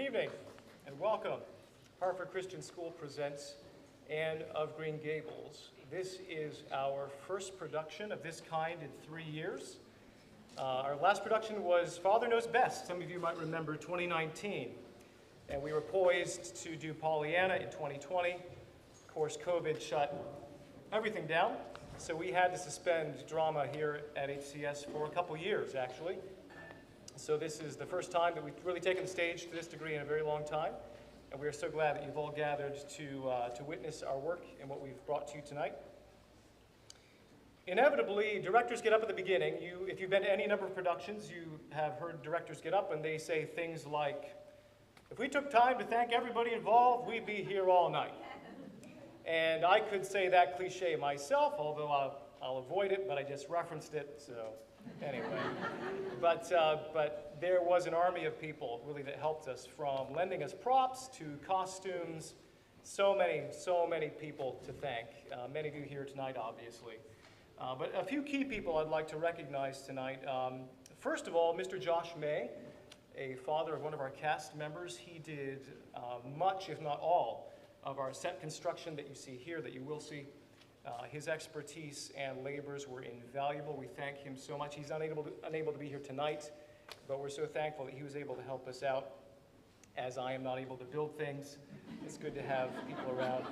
evening and welcome. Hartford Christian School presents Anne of Green Gables. This is our first production of this kind in 3 years. Our last production was Father Knows Best. Some of you might remember 2019. And we were poised to do Pollyanna in 2020. Of course, COVID shut everything down. So we had to suspend drama here at HCS for a couple years, actually. So this is the first time that we've really taken the stage to this degree in a very long time. And we are so glad that you've all gathered to witness our work and what we've brought to you tonight. Inevitably, directors get up at the beginning. If you've been to any number of productions, you have heard directors get up and they say things like, if we took time to thank everybody involved, we'd be here all night. And I could say that cliche myself, although I'll avoid it, but I just referenced it, so anyway. But there was an army of people, really, that helped us, from lending us props to costumes. So many people to thank. Many of you here tonight, obviously. But a few key people I'd like to recognize tonight. First of all, Mr. Josh May, a father of one of our cast members. He did much, if not all, of our set construction that you see here, that you will see. His expertise and labors were invaluable. We thank him so much. He's unable to be here tonight, but we're so thankful that he was able to help us out, as I am not able to build things. It's good to have people around.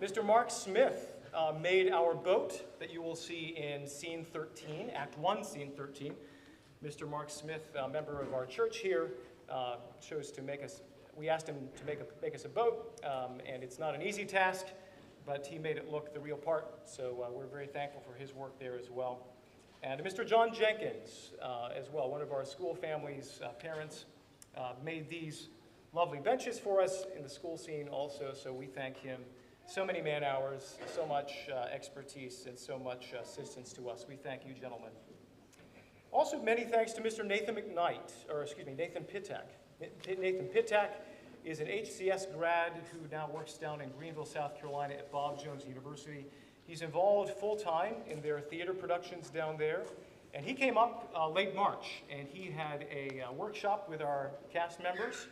Mr. Mark Smith made our boat that you will see in Scene 13, Act 1, Scene 13. Mr. Mark Smith, a member of our church here, chose to make us, we asked him to make us a boat, and it's not an easy task, but he made it look the real part, so we're very thankful for his work there as well. And Mr. John Jenkins, as well, one of our school family's parents, made these lovely benches for us in the school scene also, so we thank him. So many man hours, so much expertise, and so much assistance to us. We thank you, gentlemen. Also, many thanks to Mr. Nathan Pittak. Nathan Pittak is an HCS grad who now works down in Greenville, South Carolina at Bob Jones University. He's involved full-time in their theater productions down there. And he came up late March, and he had a workshop with our cast members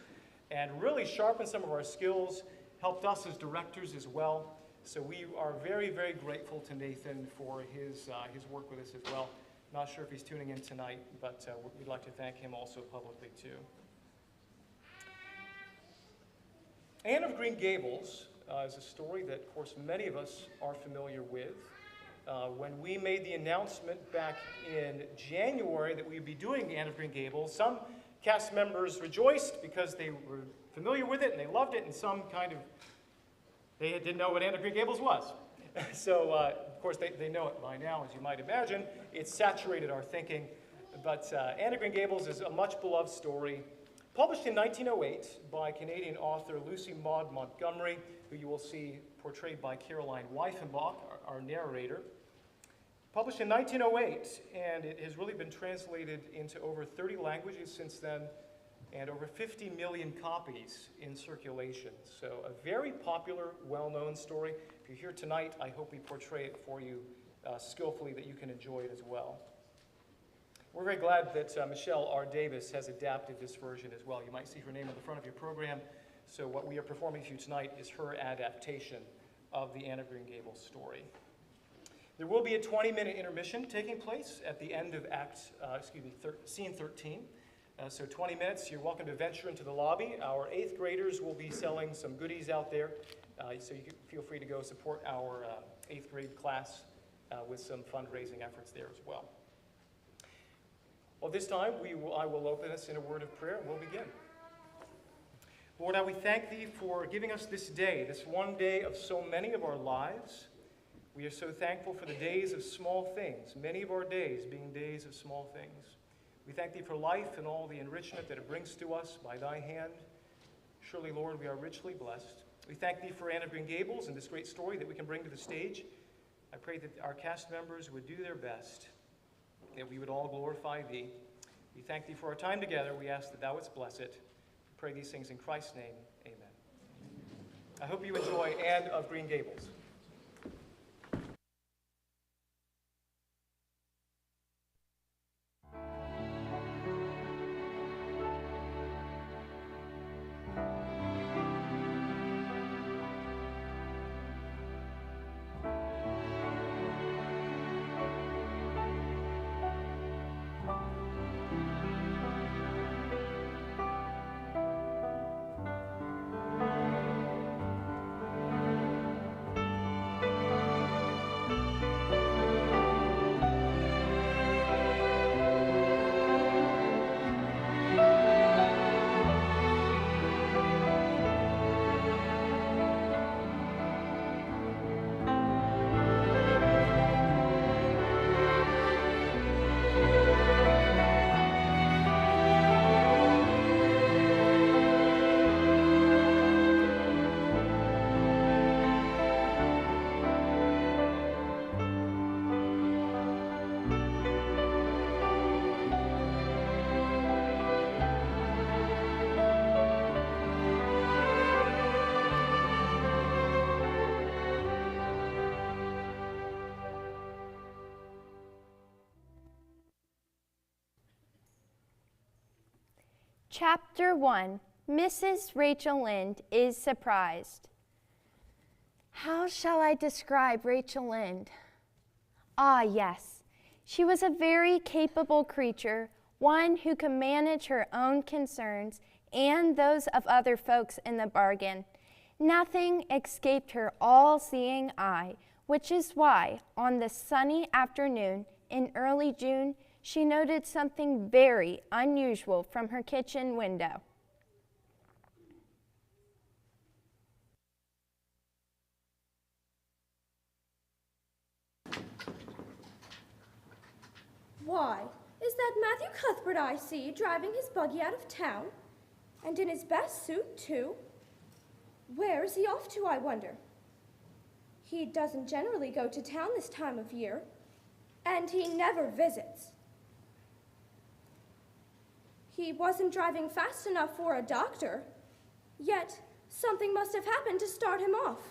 and really sharpened some of our skills, helped us as directors as well. So we are very, very grateful to Nathan for his work with us as well. Not sure if he's tuning in tonight, but we'd like to thank him also publicly too. Anne of Green Gables is a story that, of course, many of us are familiar with. When we made the announcement back in January that we'd be doing Anne of Green Gables, some cast members rejoiced because they were familiar with it and they loved it, and some they didn't know what Anne of Green Gables was. So, of course, they know it by now, as you might imagine. It's saturated our thinking. But Anne of Green Gables is a much-beloved story, published in 1908 by Canadian author Lucy Maud Montgomery, who you will see portrayed by Caroline Weifenbach, our narrator. Published in 1908, and it has really been translated into over 30 languages since then, and over 50 million copies in circulation. So a very popular, well-known story. If you're here tonight, I hope we portray it for you skillfully, that you can enjoy it as well. We're very glad that Michelle R. Davis has adapted this version as well. You might see her name on the front of your program. So what we are performing for you tonight is her adaptation of the Anne of Green Gables story. There will be a 20-minute intermission taking place at the end of Scene 13. So 20 minutes, you're welcome to venture into the lobby. Our 8th graders will be selling some goodies out there, so you can feel free to go support our 8th grade class with some fundraising efforts there as well. Well, this time, I will open us in a word of prayer, and we'll begin. Lord, we thank Thee for giving us this day, this one day of so many of our lives. We are so thankful for the days of small things, many of our days being days of small things. We thank Thee for life and all the enrichment that it brings to us by Thy hand. Surely, Lord, we are richly blessed. We thank Thee for Anne of Green Gables and this great story that we can bring to the stage. I pray that our cast members would do their best, that we would all glorify Thee. We thank Thee for our time together. We ask that Thou wouldst bless it. We pray these things in Christ's name. Amen. I hope you enjoy Anne of Green Gables. Chapter 1, Mrs. Rachel Lynde is surprised. How shall I describe Rachel Lynde? Ah, yes, she was a very capable creature, one who could manage her own concerns and those of other folks in the bargain. Nothing escaped her all-seeing eye, which is why, on this sunny afternoon in early June, she noted something very unusual from her kitchen window. Why, is that Matthew Cuthbert I see driving his buggy out of town? And in his best suit, too? Where is he off to, I wonder? He doesn't generally go to town this time of year, and he never visits. He wasn't driving fast enough for a doctor, yet something must have happened to start him off.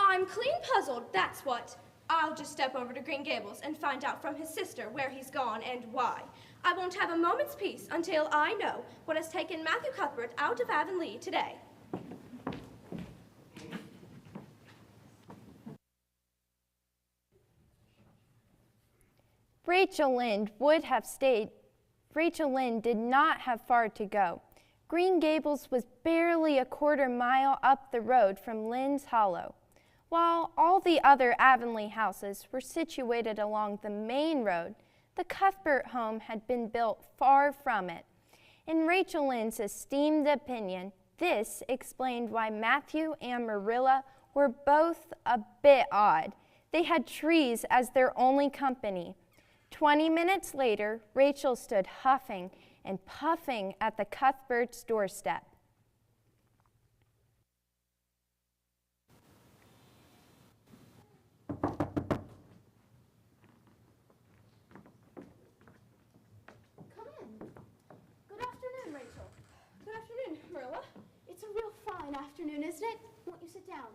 I'm clean puzzled, that's what. I'll just step over to Green Gables and find out from his sister where he's gone and why. I won't have a moment's peace until I know what has taken Matthew Cuthbert out of Avonlea today. Rachel Lynde would have stayed. Rachel Lynde did not have far to go. Green Gables was barely a quarter-mile up the road from Lynn's Hollow. While all the other Avonlea houses were situated along the main road, the Cuthbert home had been built far from it. In Rachel Lynde's esteemed opinion, this explained why Matthew and Marilla were both a bit odd. They had trees as their only company. 20 minutes later, Rachel stood huffing and puffing at the Cuthberts' doorstep. Come in. Good afternoon, Rachel. Good afternoon, Marilla. It's a real fine afternoon, isn't it? Won't you sit down?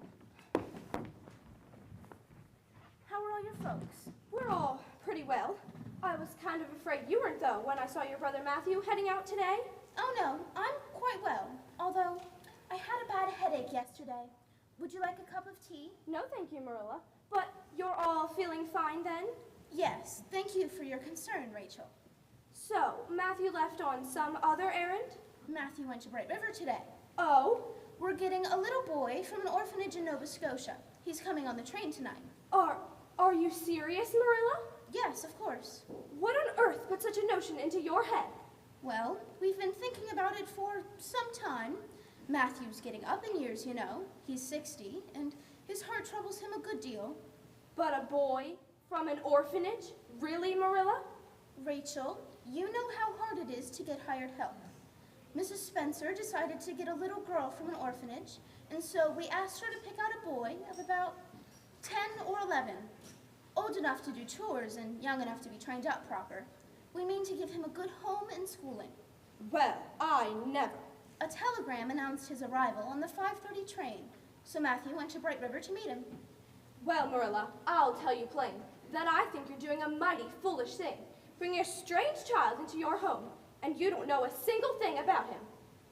How are all your folks? We're all pretty well. I was kind of afraid you weren't, though, when I saw your brother Matthew heading out today. Oh, no, I'm quite well, although I had a bad headache yesterday. Would you like a cup of tea? No, thank you, Marilla. But you're all feeling fine, then? Yes, thank you for your concern, Rachel. So, Matthew left on some other errand? Matthew went to Bright River today. Oh? We're getting a little boy from an orphanage in Nova Scotia. He's coming on the train tonight. Are you serious, Marilla? Yes, of course. What on earth put such a notion into your head? Well, we've been thinking about it for some time. Matthew's getting up in years, you know. He's 60, and his heart troubles him a good deal. But a boy from an orphanage? Really, Marilla? Rachel, you know how hard it is to get hired help. Mrs. Spencer decided to get a little girl from an orphanage, and so we asked her to pick out a boy of about 10 or 11. Old enough to do chores and young enough to be trained up proper. We mean to give him a good home and schooling. Well, I never. A telegram announced his arrival on the 5:30 train, so Matthew went to Bright River to meet him. Well, Marilla, I'll tell you plain that I think you're doing a mighty foolish thing, bringing a strange child into your home, and you don't know a single thing about him.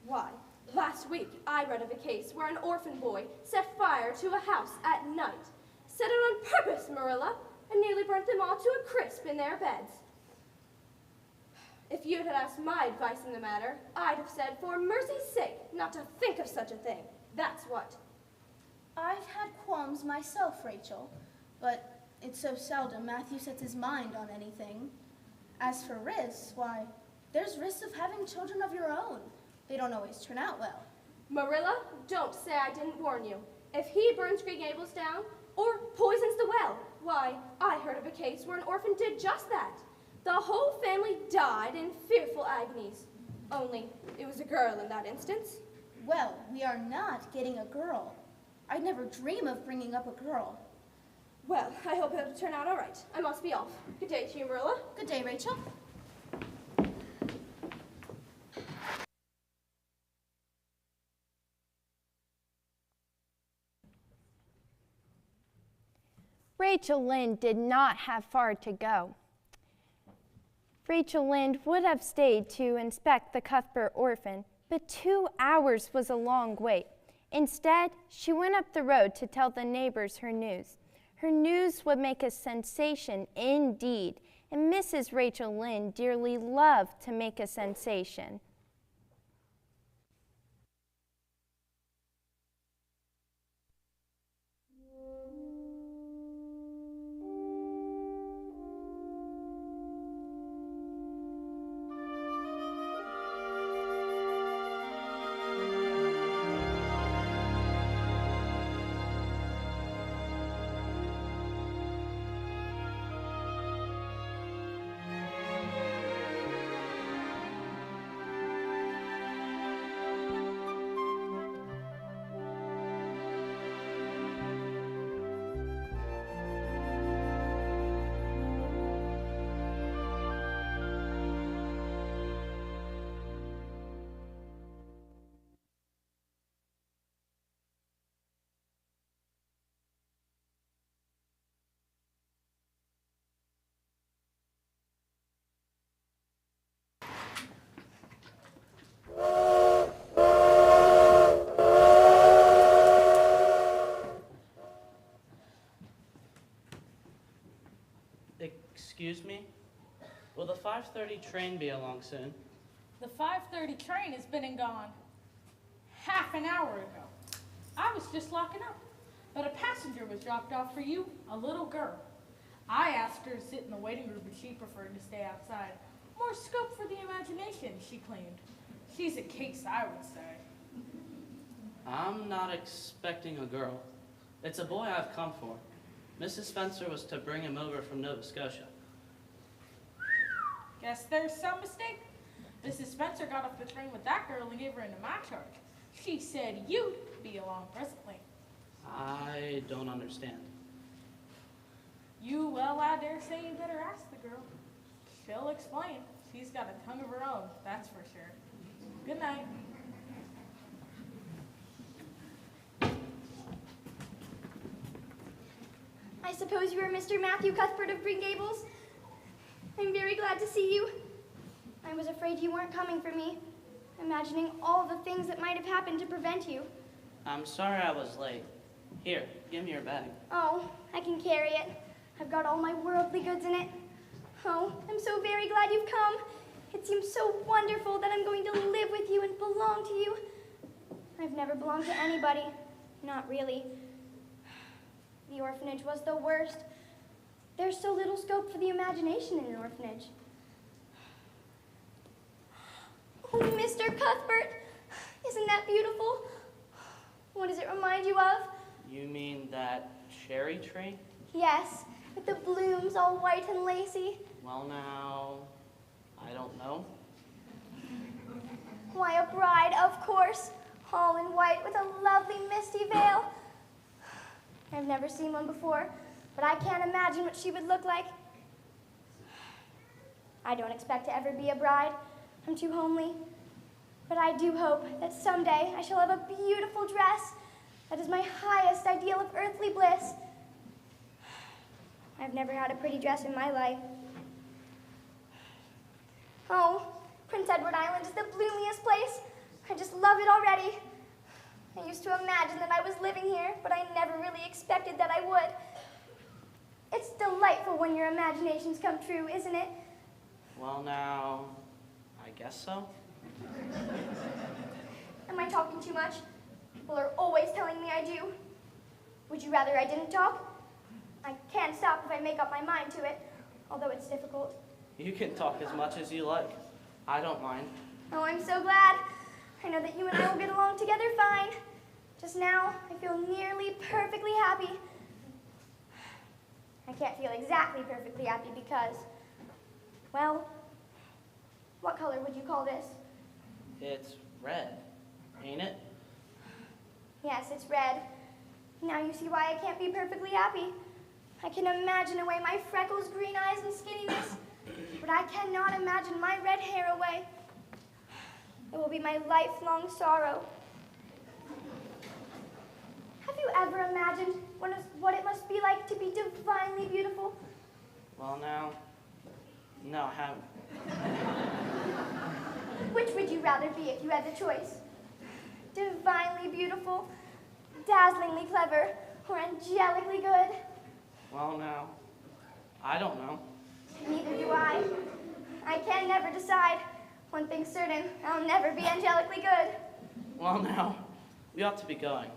Why, last week I read of a case where an orphan boy set fire to a house at night. Set it on purpose, Marilla, and nearly burnt them all to a crisp in their beds. If you'd had asked my advice in the matter, I'd have said, for mercy's sake, not to think of such a thing. That's what. I've had qualms myself, Rachel, but it's so seldom Matthew sets his mind on anything. As for risks, why, there's risks of having children of your own. They don't always turn out well. Marilla, don't say I didn't warn you. If he burns Green Gables down, or poisons the well, why, I heard of a case where an orphan did just that. The whole family died in fearful agonies. Only, it was a girl in that instance. Well, we are not getting a girl. I'd never dream of bringing up a girl. Well, I hope it'll turn out all right. I must be off. Good day to you, Marilla. Good day, Rachel. Rachel Lynde did not have far to go. Rachel Lynde would have stayed to inspect the Cuthbert orphan, but 2 hours was a long wait. Instead, she went up the road to tell the neighbors her news. Her news would make a sensation indeed, and Mrs. Rachel Lynde dearly loved to make a sensation. Excuse me? Will the 5:30 train be along soon? The 5:30 train has been and gone half an hour ago. I was just locking up, but a passenger was dropped off for you, a little girl. I asked her to sit in the waiting room, but she preferred to stay outside. More scope for the imagination, she claimed. She's a case, I would say. I'm not expecting a girl. It's a boy I've come for. Mrs. Spencer was to bring him over from Nova Scotia. Guess there's some mistake. Mrs. Spencer got off the train with that girl and gave her into my charge. She said you'd be along presently. I don't understand. Well, I dare say you better ask the girl. She'll explain. She's got a tongue of her own, that's for sure. Good night. I suppose you are Mr. Matthew Cuthbert of Green Gables? I'm very glad to see you. I was afraid you weren't coming for me, imagining all the things that might have happened to prevent you. I'm sorry I was late. Here, give me your bag. Oh, I can carry it. I've got all my worldly goods in it. Oh, I'm so very glad you've come. It seems so wonderful that I'm going to live with you and belong to you. I've never belonged to anybody. Not really. The orphanage was the worst. There's so little scope for the imagination in an orphanage. Oh, Mr. Cuthbert, isn't that beautiful? What does it remind you of? You mean that cherry tree? Yes, with the blooms all white and lacy. Well now, I don't know. Why, a bride, of course, all in white with a lovely misty veil. I've never seen one before, but I can't imagine what she would look like. I don't expect to ever be a bride. I'm too homely. But I do hope that someday I shall have a beautiful dress that is my highest ideal of earthly bliss. I've never had a pretty dress in my life. Oh, Prince Edward Island is the bloomiest place. I just love it already. I used to imagine that I was living here, but I never really expected that I would. It's delightful when your imaginations come true, isn't it? Well now, I guess so. Am I talking too much? People are always telling me I do. Would you rather I didn't talk? I can't stop if I make up my mind to it, although it's difficult. You can talk as much as you like. I don't mind. Oh, I'm so glad. I know that you and I will get along together fine. Just now, I feel nearly perfectly happy. I can't feel exactly perfectly happy because, well, what color would you call this? It's red, ain't it? Yes, it's red. Now you see why I can't be perfectly happy. I can imagine away my freckles, green eyes, and skinniness, but I cannot imagine my red hair away. It will be my lifelong sorrow. Have you ever imagined what it must be like to be divinely beautiful? Well now, no, I haven't. Which would you rather be if you had the choice? Divinely beautiful, dazzlingly clever, or angelically good? Well, now, I don't know. Neither do I. I can never decide. One thing's certain, I'll never be angelically good. Well, now, we ought to be going.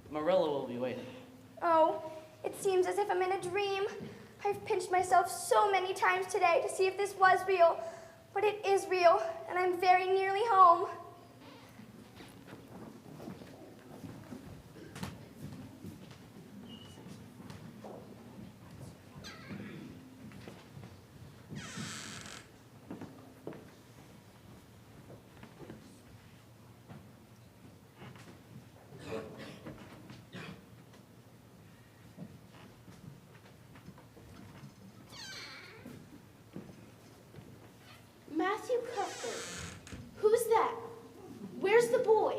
Marilla will be waiting. Oh, it seems as if I'm in a dream. I've pinched myself so many times today to see if this was real, but it is real, and I'm very nearly home. Matthew Cuthbert. Who's that? Where's the boy?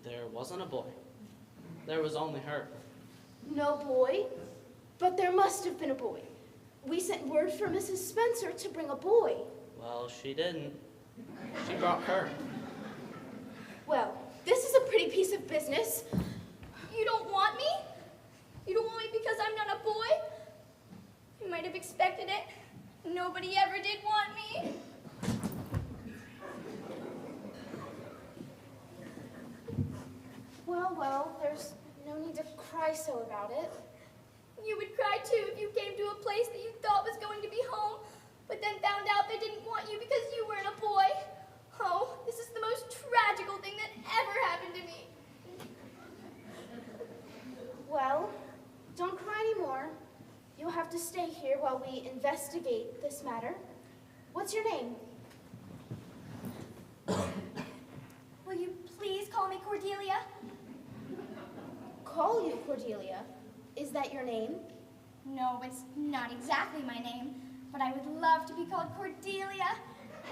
There wasn't a boy. There was only her. No boy? But there must have been a boy. We sent word for Mrs. Spencer to bring a boy. Well, she didn't. She brought her. Well, this is a pretty piece of business. You don't want me? You don't want me because I'm not a boy? You might have expected it. Nobody ever did want me. Well, there's no need to cry so about it. You would cry too if you came to a place that you thought was going to be home, but then found out they didn't want you because you weren't a boy. Oh, this is the most tragical thing that ever happened to me. Well, don't cry anymore. You'll have to stay here while we investigate this matter. What's your name? Will you please call me Cordelia? Call you Cordelia. Is that your name? No, it's not exactly my name, but I would love to be called Cordelia.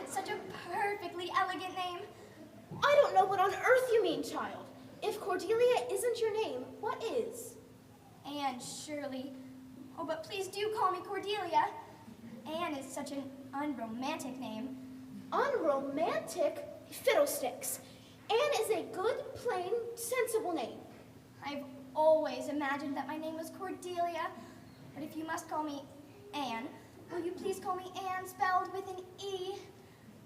It's such a perfectly elegant name. I don't know what on earth you mean, child. If Cordelia isn't your name, what is? Anne Shirley. Oh, but please do call me Cordelia. Anne is such an unromantic name. Unromantic? Fiddlesticks. Anne is a good, plain, sensible name. I've always imagined that my name was Cordelia, but if you must call me Anne, will you please call me Anne spelled with an E?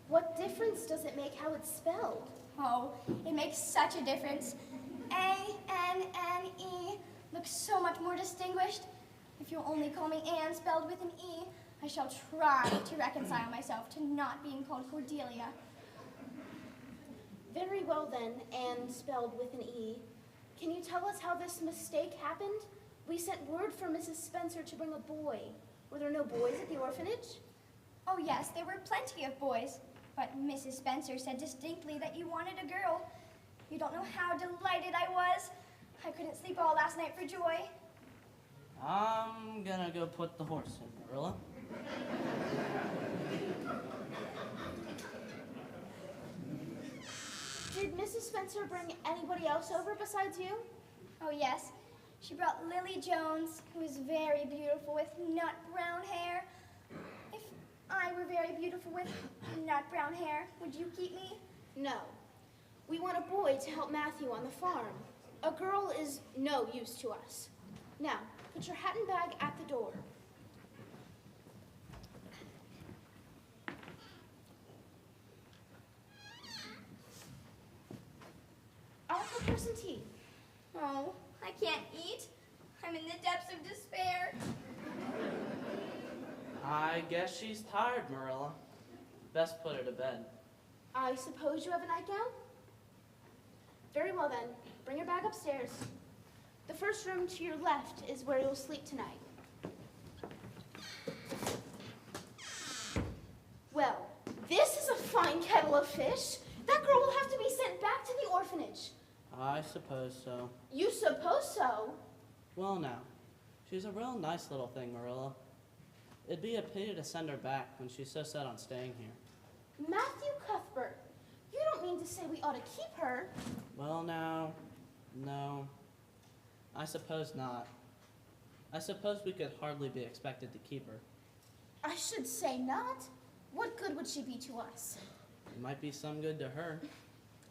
What difference does it make how it's spelled? Oh, it makes such a difference. A-N-N-E looks so much more distinguished. If you'll only call me Anne spelled with an E, I shall try to reconcile myself to not being called Cordelia. Very well then, Anne spelled with an E. Can you tell us how this mistake happened? We sent word for Mrs. Spencer to bring a boy. Were there no boys at the orphanage? Oh yes, there were plenty of boys, but Mrs. Spencer said distinctly that you wanted a girl. You don't know how delighted I was. I couldn't sleep all last night for joy. I'm gonna go put the horse in, Marilla. Did Mrs. Spencer bring anybody else over besides you? Oh yes, she brought Lily Jones, who is very beautiful with nut brown hair. If I were very beautiful with nut brown hair, would you keep me? No. We want a boy to help Matthew on the farm. A girl is no use to us. Now, put your hat and bag at the door. I'll prepare some tea. Oh, I can't eat. I'm in the depths of despair. I guess she's tired, Marilla. Best put her to bed. I suppose you have a nightgown? Very well then. Bring your bag upstairs. The first room to your left is where you'll sleep tonight. Well, this is a fine kettle of fish. That girl will have to be sent back to the orphanage. I suppose so. You suppose so? Well, now, she's a real nice little thing, Marilla. It'd be a pity to send her back when she's so set on staying here. Matthew Cuthbert, you don't mean to say we ought to keep her? Well, now, no. I suppose not. I suppose we could hardly be expected to keep her. I should say not. What good would she be to us? It might be some good to her.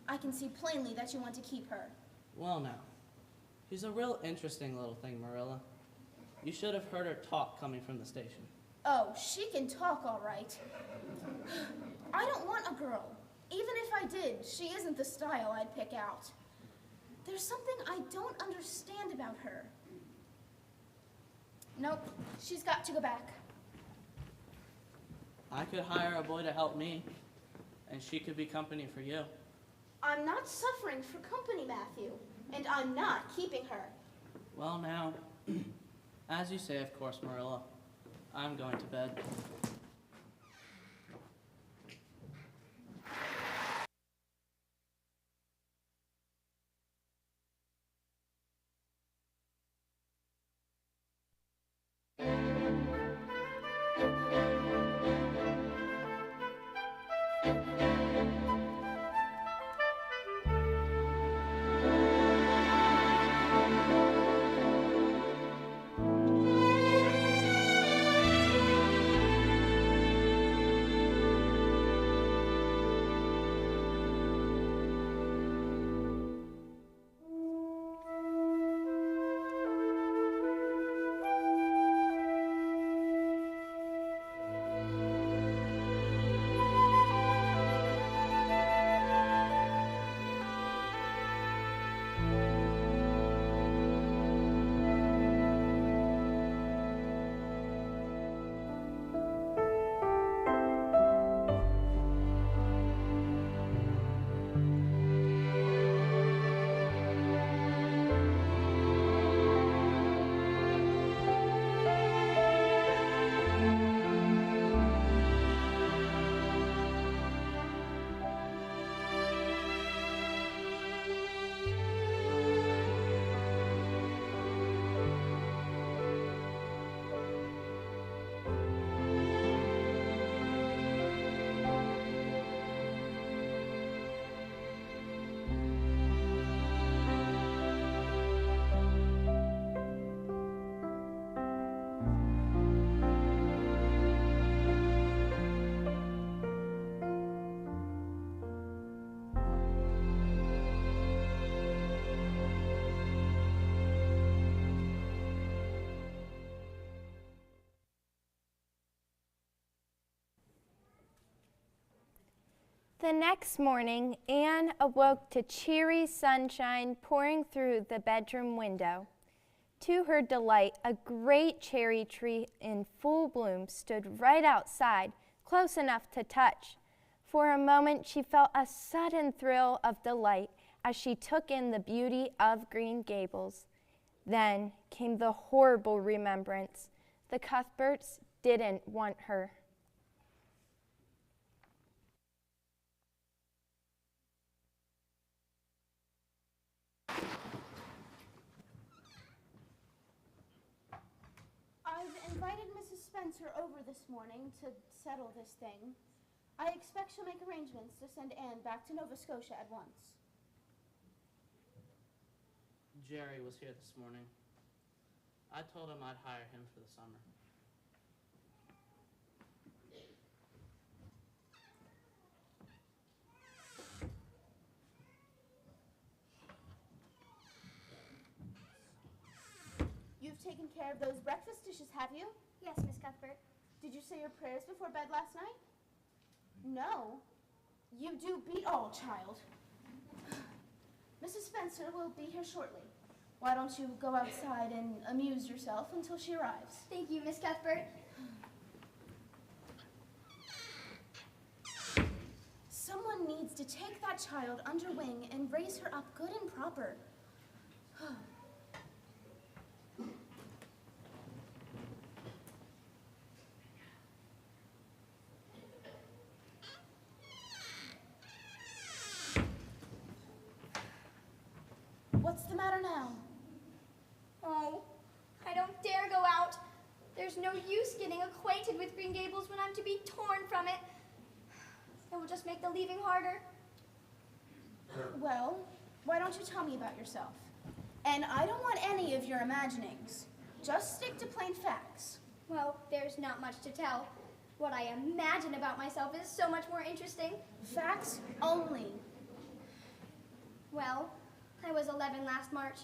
I can see plainly that you want to keep her. Well now, she's a real interesting little thing, Marilla. You should have heard her talk coming from the station. Oh, she can talk all right. I don't want a girl. Even if I did, she isn't the style I'd pick out. There's something I don't understand about her. Nope, she's got to go back. I could hire a boy to help me, and she could be company for you. I'm not suffering for company, Matthew, and I'm not keeping her. Well now, as you say, of course, Marilla, I'm going to bed. The next morning, Anne awoke to cheery sunshine pouring through the bedroom window. To her delight, a great cherry tree in full bloom stood right outside, close enough to touch. For a moment, she felt a sudden thrill of delight as she took in the beauty of Green Gables. Then came the horrible remembrance. The Cuthberts didn't want her. I've invited Mrs. Spencer over this morning to settle this thing. I expect she'll make arrangements to send Anne back to Nova Scotia at once. Jerry was here this morning. I told him I'd hire him for the summer. You've taken care of those breakfast dishes, have you? Yes, Miss Cuthbert. Did you say your prayers before bed last night? No. You do beat all, child. Mrs. Spencer will be here shortly. Why don't you go outside and amuse yourself until she arrives? Thank you, Miss Cuthbert. Someone needs to take that child under wing and raise her up good and proper. What's the matter now? Oh, I don't dare go out. There's no use getting acquainted with Green Gables when I'm to be torn from it. It will just make the leaving harder. Well, why don't you tell me about yourself? And I don't want any of your imaginings. Just stick to plain facts. Well, there's not much to tell. What I imagine about myself is so much more interesting. Facts only. Well, I was 11 last March.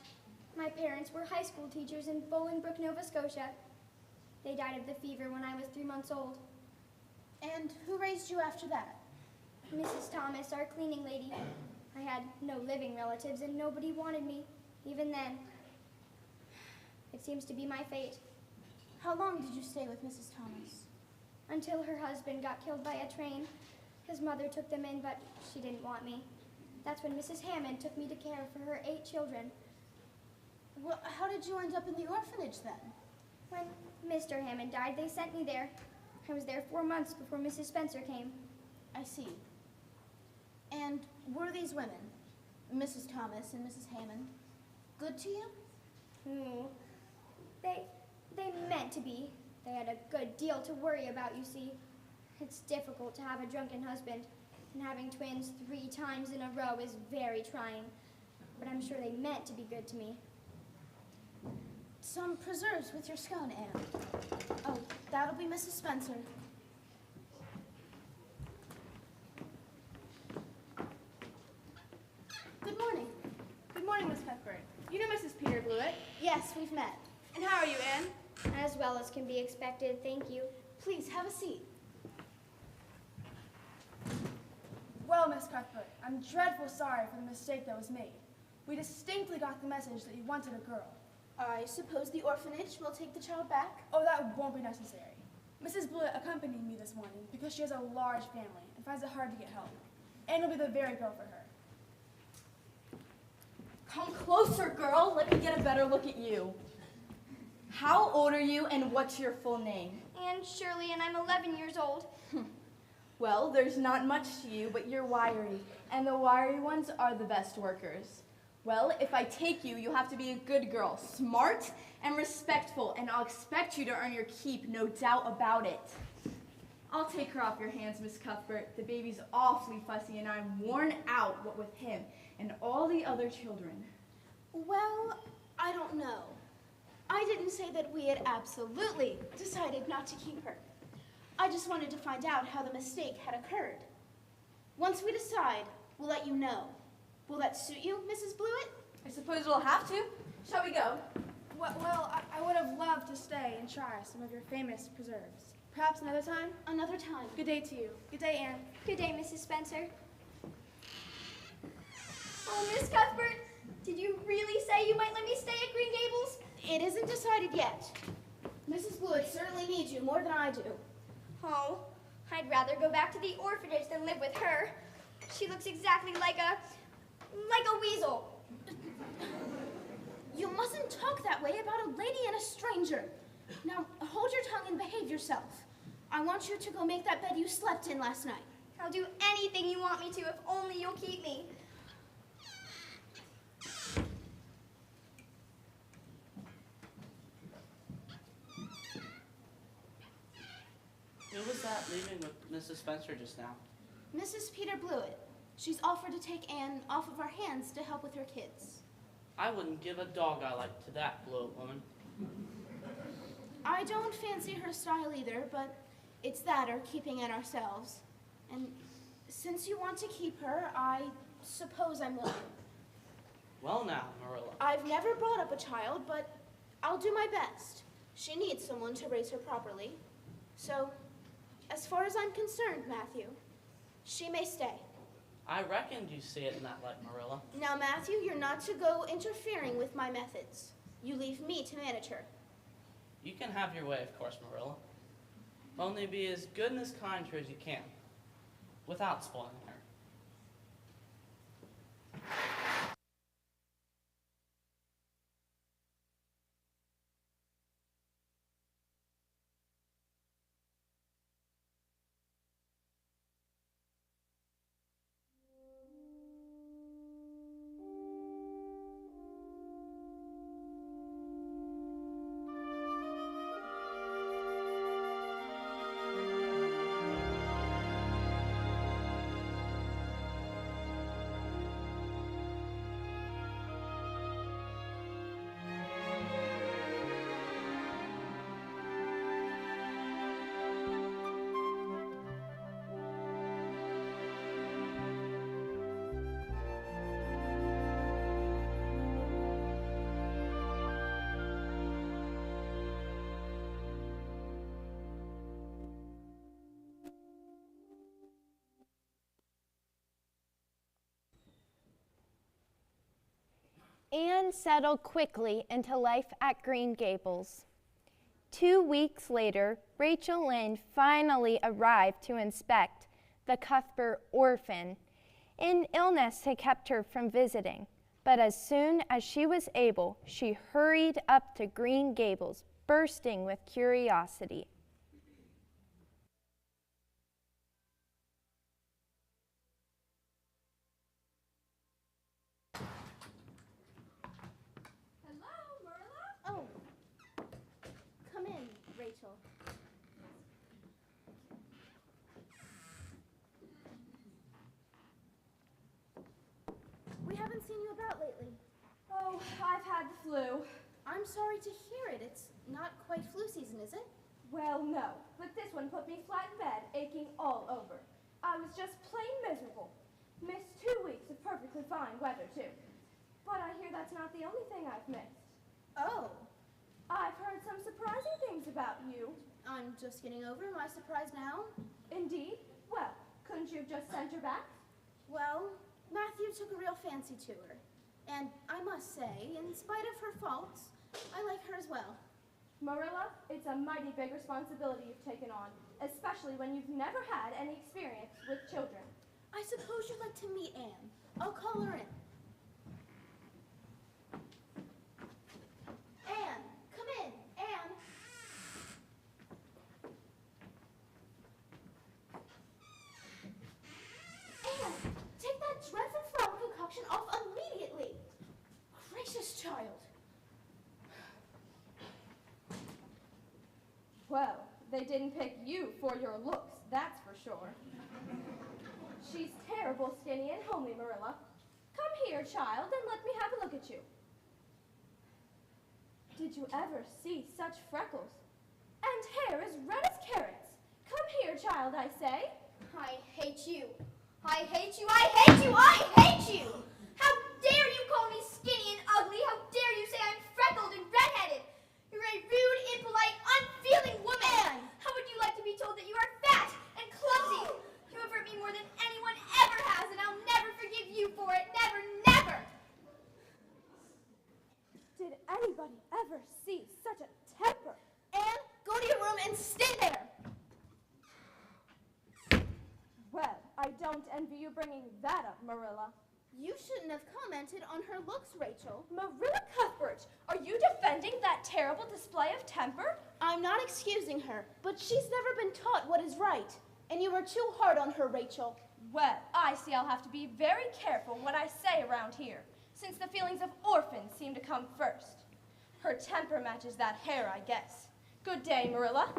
My parents were high school teachers in Bolingbrook, Nova Scotia. They died of the fever when I was 3 months old. And who raised you after that? Mrs. Thomas, our cleaning lady. I had no living relatives and nobody wanted me, even then. It seems to be my fate. How long did you stay with Mrs. Thomas? Until her husband got killed by a train. His mother took them in, but she didn't want me. That's when Mrs. Hammond took me to care for her 8 children. Well, how did you end up in the orphanage then? When Mr. Hammond died, they sent me there. I was there 4 months before Mrs. Spencer came. I see. And were these women, Mrs. Thomas and Mrs. Hammond, good to you? They meant to be. They had a good deal to worry about, you see. It's difficult to have a drunken husband, and having twins 3 times in a row is very trying. But I'm sure they meant to be good to me. Some preserves with your scone, Anne. Oh, that'll be Mrs. Spencer. Good morning. Good morning, Miss Cuthbert. You know Mrs. Peter Blewett? Yes, we've met. And how are you, Anne? As well as can be expected, thank you. Please, have a seat. Well, Miss Cuthbert, I'm dreadful sorry for the mistake that was made. We distinctly got the message that you wanted a girl. I suppose the orphanage will take the child back? Oh, that won't be necessary. Mrs. Blewett accompanied me this morning because she has a large family and finds it hard to get help. Anne will be the very girl for her. Come closer, girl. Let me get a better look at you. How old are you and what's your full name? And Shirley, and I'm 11 years old. Well, there's not much to you, but you're wiry, and the wiry ones are the best workers. Well, if I take you, you'll have to be a good girl, smart and respectful, and I'll expect you to earn your keep, no doubt about it. I'll take her off your hands, Miss Cuthbert. The baby's awfully fussy, and I'm worn out, what with him and all the other children. Well, I don't know. I didn't say that we had absolutely decided not to keep her. I just wanted to find out how the mistake had occurred. Once we decide, we'll let you know. Will that suit you, Mrs. Blewett? I suppose we'll have to. Shall we go? Well, I would have loved to stay and try some of your famous preserves. Perhaps another time? Another time. Good day to you. Good day, Anne. Good day, Mrs. Spencer. Oh, Miss Cuthbert, did you really say you might let me stay at Green Gables? It isn't decided yet. Mrs. Blewett certainly needs you more than I do. Oh, I'd rather go back to the orphanage than live with her. She looks exactly like a weasel. You mustn't talk that way about a lady and a stranger. Now, hold your tongue and behave yourself. I want you to go make that bed you slept in last night. I'll do anything you want me to if only you'll keep me. Who was that leaving with Mrs. Spencer just now? Mrs. Peter Blewett. She's offered to take Anne off of our hands to help with her kids. I wouldn't give a dog I like to that Blewett woman. I don't fancy her style either, but it's that or keeping Anne ourselves. And since you want to keep her, I suppose I'm willing. Well now, Marilla. I've never brought up a child, but I'll do my best. She needs someone to raise her properly. So, as far as I'm concerned, Matthew, she may stay. I reckoned you see it in that light, Marilla. Now, Matthew, you're not to go interfering with my methods. You leave me to manage her. You can have your way, of course, Marilla. Only be as good and as kind to her as you can, without spoiling her. Anne settled quickly into life at Green Gables. 2 weeks later, Rachel Lynde finally arrived to inspect the Cuthbert orphan. An illness had kept her from visiting, but as soon as she was able, she hurried up to Green Gables, bursting with curiosity. Hello, Marilla? Oh, come in, Rachel. We haven't seen you about lately. Oh, I've had the flu. I'm sorry to hear it. It's not quite flu season, is it? Well, no, but this one put me flat in bed, aching all over. I was just plain miserable. Missed 2 weeks of perfectly fine weather, too. But I hear that's not the only thing I've missed. Oh, I've heard some surprising things about you. I'm just getting over my surprise now. Indeed? Well, couldn't you have just sent her back? Well, Matthew took a real fancy to her. And I must say, in spite of her faults, I like her as well. Marilla, it's a mighty big responsibility you've taken on, especially when you've never had any experience with children. I suppose you'd like to meet Anne. I'll call her in. Anne, come in. Anne. Anne, take that dreadful flower concoction off immediately. Gracious child. Well, they didn't pick you for your looks, that's for sure. She's terrible skinny and homely, Marilla. Come here, child, and let me have a look at you. Did you ever see such freckles? And hair as red as carrots. Come here, child, I say. I hate you. I hate you. I hate you. I hate you. How dare you call me skinny and ugly? How dare you say I'm freckled and redheaded? You're a rude, impolite, unfeeling woman. Anne. How would you like to be told that you are fat and clumsy? You have hurt me more than anyone ever has, and I'll never forgive you for it. Never, never. Did anybody ever see such a temper? Anne, go to your room and stay there. Well, I don't envy you bringing that up, Marilla. You shouldn't have commented on her looks, Rachel. Marilla Cuthbert, are you defending that terrible display of temper? I'm not excusing her, but she's never been taught what is right. And you were too hard on her, Rachel. Well, I see I'll have to be very careful what I say around here, since the feelings of orphans seem to come first. Her temper matches that hair, I guess. Good day, Marilla.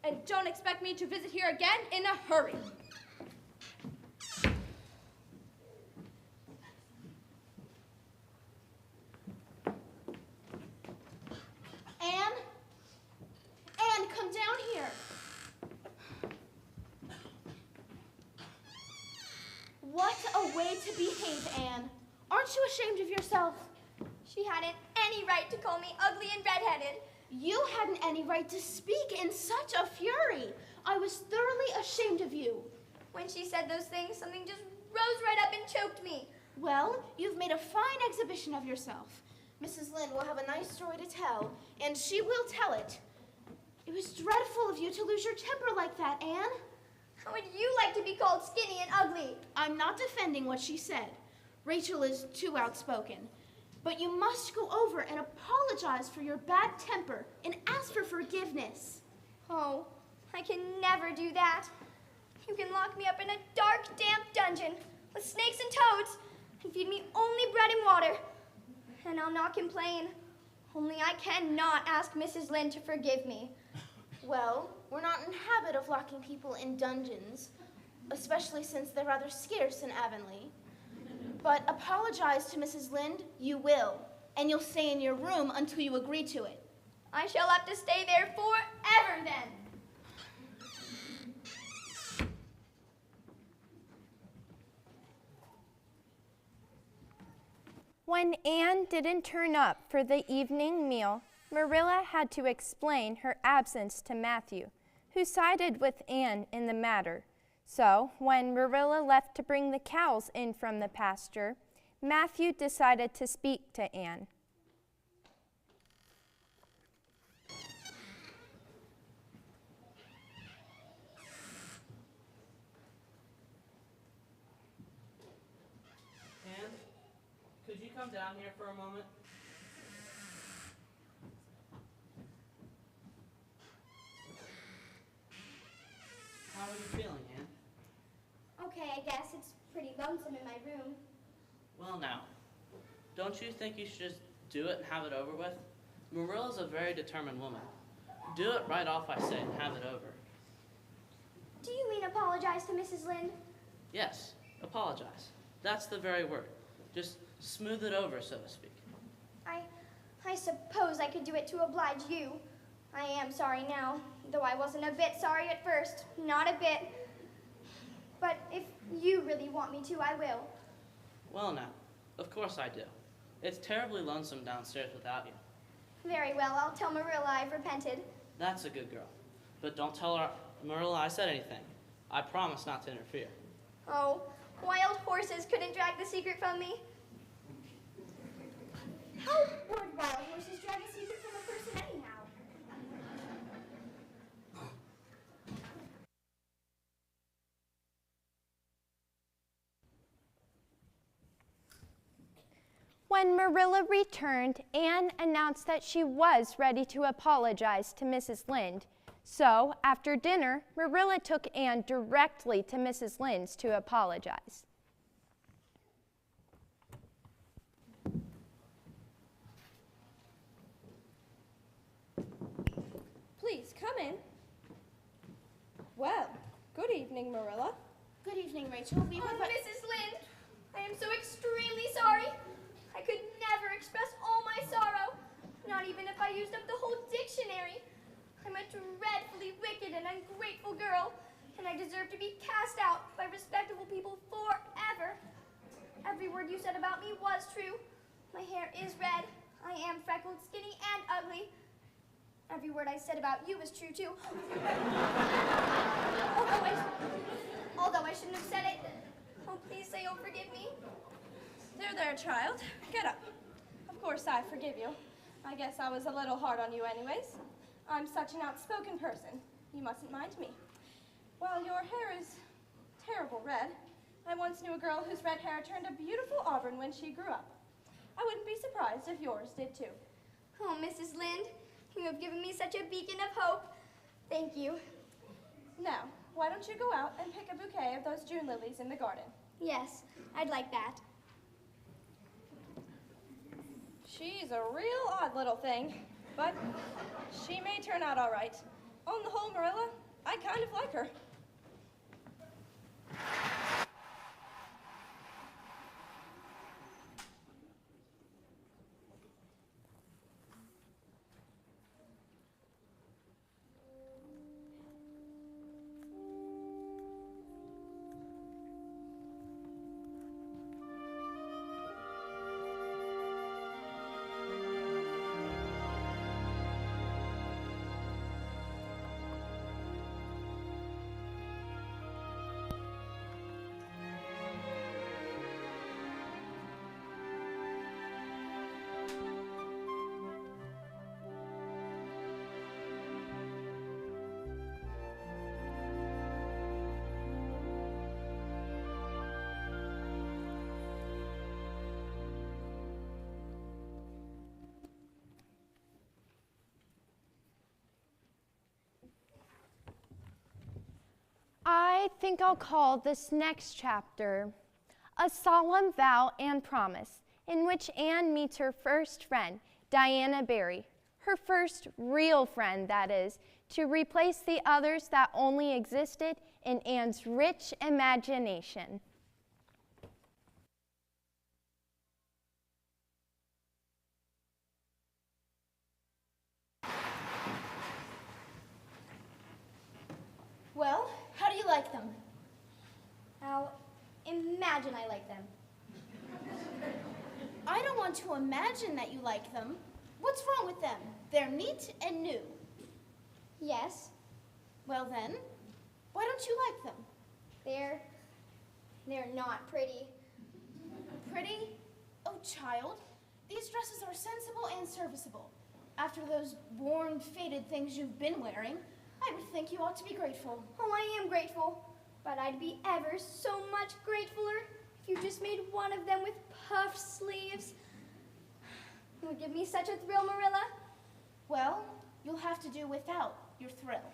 And don't expect me to visit here again in a hurry. Anne? Anne, come down here. What a way to behave, Anne. Aren't you ashamed of yourself? She hadn't any right to call me ugly and redheaded. You hadn't any right to speak in such a fury. I was thoroughly ashamed of you. When she said those things, something just rose right up and choked me. Well, you've made a fine exhibition of yourself. Mrs. Lynde will have a nice story to tell, and she will tell it. It was dreadful of you to lose your temper like that, Anne. How would you like to be called skinny and ugly? I'm not defending what she said. Rachel is too outspoken. But you must go over and apologize for your bad temper and ask for forgiveness. Oh, I can never do that. You can lock me up in a dark, damp dungeon with snakes and toads and feed me only bread and water. And I'll not complain. Only I cannot ask Mrs. Lynde to forgive me. Well, we're not in habit of locking people in dungeons, especially since they're rather scarce in Avonlea. But apologize to Mrs. Lynde, you will, and you'll stay in your room until you agree to it. I shall have to stay there forever then. When Anne didn't turn up for the evening meal, Marilla had to explain her absence to Matthew, who sided with Anne in the matter. So, when Marilla left to bring the cows in from the pasture, Matthew decided to speak to Anne. Anne, could you come down here for a moment? How are you feeling, Anne? Okay, I guess it's pretty lonesome in my room. Well now, don't you think you should just do it and have it over with? Marilla's a very determined woman. Do it right off, I say, and have it over. Do you mean apologize to Mrs. Lynde? Yes, apologize. That's the very word. Just smooth it over, so to speak. I suppose I could do it to oblige you. I am sorry now, though I wasn't a bit sorry at first. Not a bit. But if you really want me to, I will. Well now, of course I do. It's terribly lonesome downstairs without you. Very well, I'll tell Marilla I've repented. That's a good girl. But don't tell her, Marilla, I said anything. I promise not to interfere. Oh, wild horses couldn't drag the secret from me. How would wild horses drag a secret from a person anyhow? When Marilla returned, Anne announced that she was ready to apologize to Mrs. Lynde. So, after dinner, Marilla took Anne directly to Mrs. Lynde's to apologize. Please, come in. Well, good evening, Marilla. Good evening, Rachel. We Oh, were Mrs. Lynde, I am so extremely sorry. I could never express all my sorrow, not even if I used up the whole dictionary. I'm a dreadfully wicked and ungrateful girl, and I deserve to be cast out by respectable people forever. Every word you said about me was true. My hair is red. I am freckled, skinny, and ugly. Every word I said about you was true, too. Although I shouldn't have said it. Oh, please say you'll forgive me. There, child. Get up. Of course, I forgive you. I guess I was a little hard on you anyways. I'm such an outspoken person. You mustn't mind me. Well, your hair is terrible red. I once knew a girl whose red hair turned a beautiful auburn when she grew up. I wouldn't be surprised if yours did too. Oh, Mrs. Lynde, you have given me such a beacon of hope. Thank you. Now, why don't you go out and pick a bouquet of those June lilies in the garden? Yes, I'd like that. She's a real odd little thing, but she may turn out all right. On the whole, Marilla, I kind of like her. I think I'll call this next chapter A Solemn Vow and Promise, in which Anne meets her first friend, Diana Barry, her first real friend, that is, to replace the others that only existed in Anne's rich imagination. Well, how do you like them? Now, imagine I like them. I don't want to imagine that you like them. What's wrong with them? They're neat and new. Yes. Well then, why don't you like them? They're not pretty. Pretty? Oh, child, these dresses are sensible and serviceable. After those worn, faded things you've been wearing, I would think you ought to be grateful. Oh, I am grateful, but I'd be ever so much gratefuler if you just made one of them with puffed sleeves. It would give me such a thrill, Marilla. Well, you'll have to do without your thrill.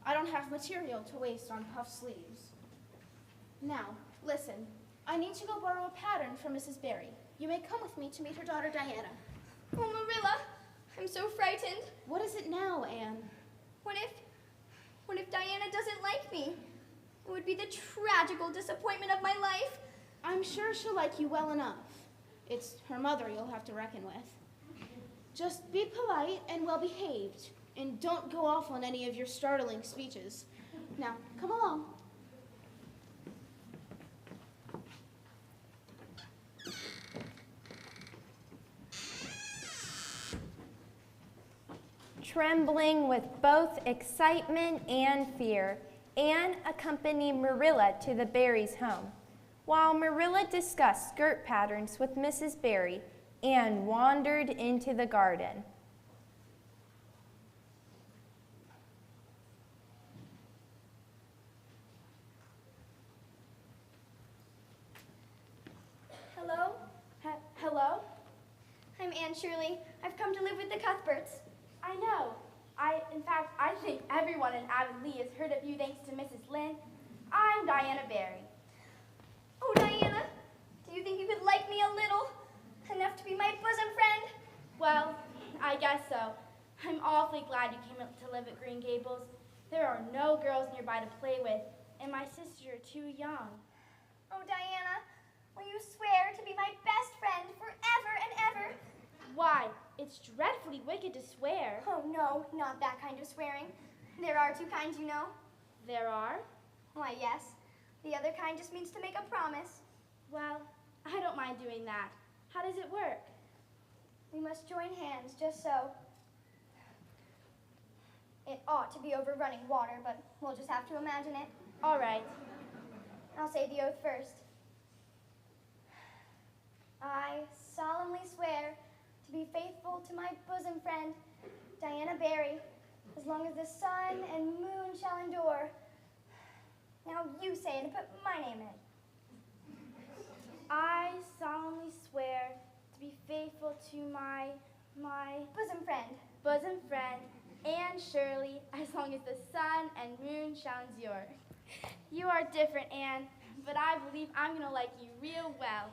I don't have material to waste on puffed sleeves. Now, listen, I need to go borrow a pattern from Mrs. Barry. You may come with me to meet her daughter, Diana. Oh, Marilla, I'm so frightened. What is it now, Anne? What if Diana doesn't like me? It would be the tragical disappointment of my life. I'm sure she'll like you well enough. It's her mother you'll have to reckon with. Just be polite and well-behaved, and don't go off on any of your startling speeches. Now, come along. Trembling with both excitement and fear, Anne accompanied Marilla to the Barrys' home. While Marilla discussed skirt patterns with Mrs. Barry, Anne wandered into the garden. Hello? Hello? I'm Anne Shirley. I've come to live with the Cuthberts. I know. In fact, I think everyone in Avonlea has heard of you thanks to Mrs. Lynde. I'm Diana Barry. Oh, Diana, do you think you could like me a little? Enough to be my bosom friend? Well, I guess so. I'm awfully glad you came up to live at Green Gables. There are no girls nearby to play with, and my sisters are too young. Oh, Diana, will you swear to be my best friend forever and ever? Why, it's dreadfully wicked to swear. Oh, no, not that kind of swearing. There are two kinds, you know. There are? Why, yes. The other kind just means to make a promise. Well, I don't mind doing that. How does it work? We must join hands, just so. It ought to be over running water, but we'll just have to imagine it. All right. I'll say the oath first. I solemnly swear to be faithful to my bosom friend, Diana Barry, as long as the sun and moon shall endure. Now you say it and put my name in. I solemnly swear to be faithful to my bosom friend, Anne Shirley, as long as the sun and moon shall endure. You are different, Anne, but I believe I'm going to like you real well.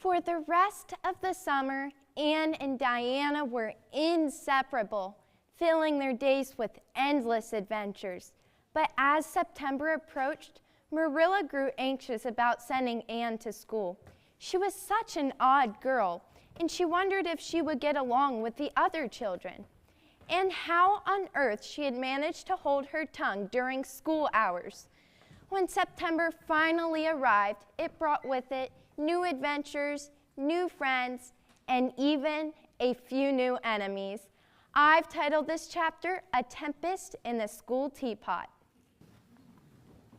For the rest of the summer, Anne and Diana were inseparable, filling their days with endless adventures. But as September approached, Marilla grew anxious about sending Anne to school. She was such an odd girl, and she wondered if she would get along with the other children, and how on earth she had managed to hold her tongue during school hours. When September finally arrived, it brought with it new adventures, new friends, and even a few new enemies. I've titled this chapter, A Tempest in the School Teapot.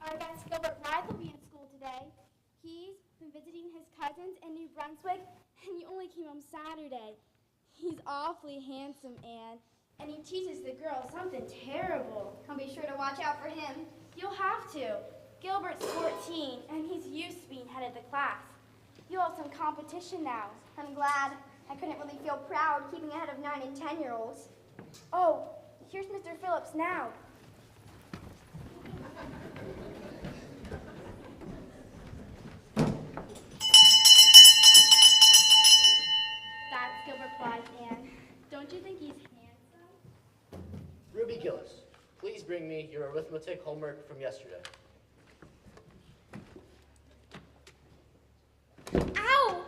Our best Gilbert Blythe will be in school today. He's been visiting his cousins in New Brunswick, and he only came home Saturday. He's awfully handsome, Anne, and he teases the girls something terrible. I'll be sure to watch out for him. You'll have to. Gilbert's 14, and he's used to being head of the class. You'll have some competition now. I'm glad. I couldn't really feel proud keeping ahead of 9 and 10-year-olds. Oh, here's Mr. Phillips now. That's Gilbert Blythe, Anne. Don't you think he's handsome? Ruby Gillis, please bring me your arithmetic homework from yesterday. Ow!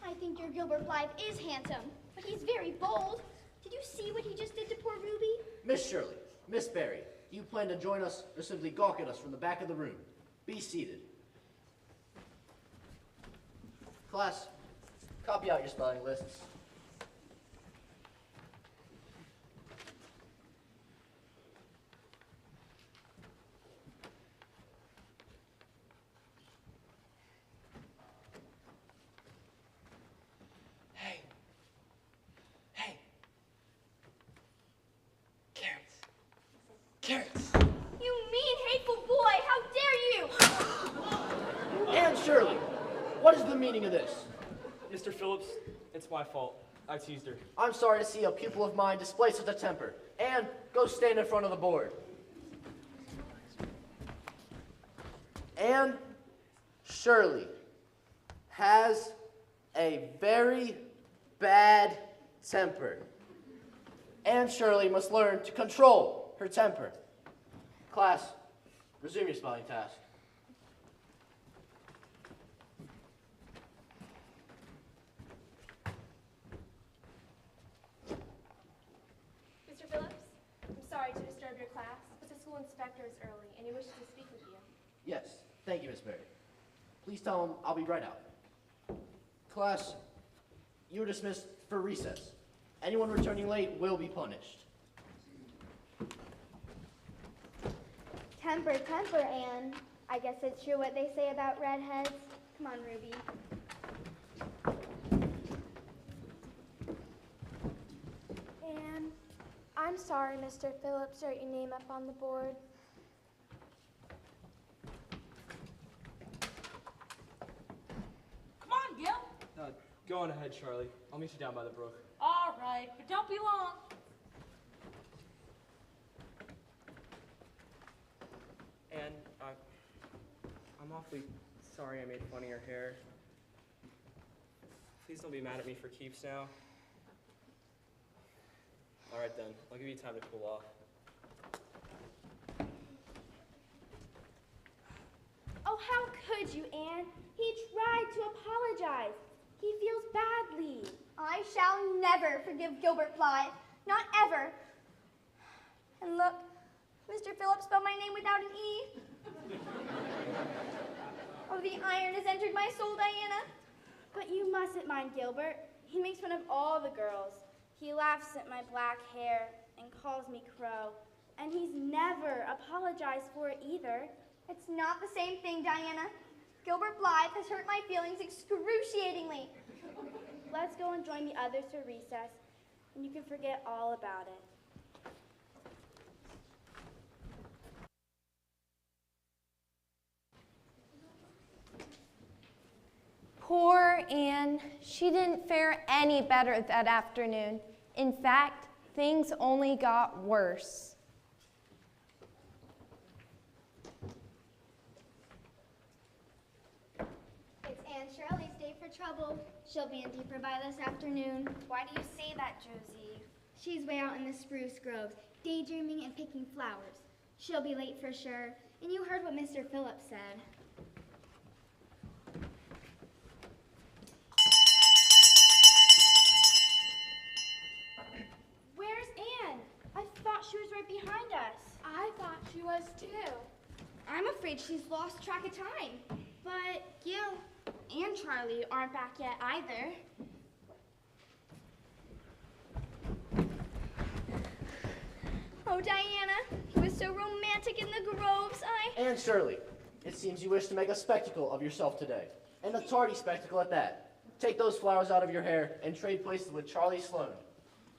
I think your Gilbert Blythe is handsome, but he's very bold. Did you see what he just did to poor Ruby? Miss Shirley, Miss Barry, do you plan to join us or simply gawk at us from the back of the room? Be seated. Class, copy out your spelling lists. Carrots. You mean, hateful boy! How dare you! And Shirley, what is the meaning of this? Mr. Phillips, it's my fault. I teased her. I'm sorry to see a pupil of mine display such a temper. And go stand in front of the board. And Shirley has a very bad temper. Anne Shirley must learn to control her temper. Class, resume your spelling task. Mr. Phillips, I'm sorry to disturb your class, but the school inspector is early and he wishes to speak with you. Yes, thank you, Miss Barry. Please tell him I'll be right out. Class, you are dismissed for recess. Anyone returning late will be punished. Temper, temper, Anne. I guess it's true what they say about redheads. Come on, Ruby. Anne, I'm sorry Mr. Phillips wrote your name up on the board. Come on, Gil. Go on ahead, Charlie. I'll meet you down by the brook. All right, but don't be long. And I'm awfully sorry I made fun of your hair. Please don't be mad at me for keeps now. All right then, I'll give you time to cool off. Oh, how could you, Anne? He tried to apologize. He feels badly. I shall never forgive Gilbert Blythe. Not ever. And look, Mr. Phillips spelled my name without an E. Oh, the iron has entered my soul, Diana. But you mustn't mind Gilbert. He makes fun of all the girls. He laughs at my black hair and calls me Crow. And he's never apologized for it either. It's not the same thing, Diana. Gilbert Blythe has hurt my feelings excruciatingly. Let's go and join the others for recess, and you can forget all about it. Poor Anne, she didn't fare any better that afternoon. In fact, things only got worse. It's Anne trouble. She'll be in deeper by this afternoon. Why do you say that, Josie? She's way out in the spruce groves, daydreaming and picking flowers. She'll be late for sure, and you heard what Mr. Phillips said. Where's Anne? I thought she was right behind us. I thought she was too. I'm afraid she's lost track of time. But Gil and Charlie aren't back yet either. Oh, Diana, he was so romantic in the groves. And Shirley, it seems you wish to make a spectacle of yourself today, and a tardy spectacle at that. Take those flowers out of your hair and trade places with Charlie Sloane.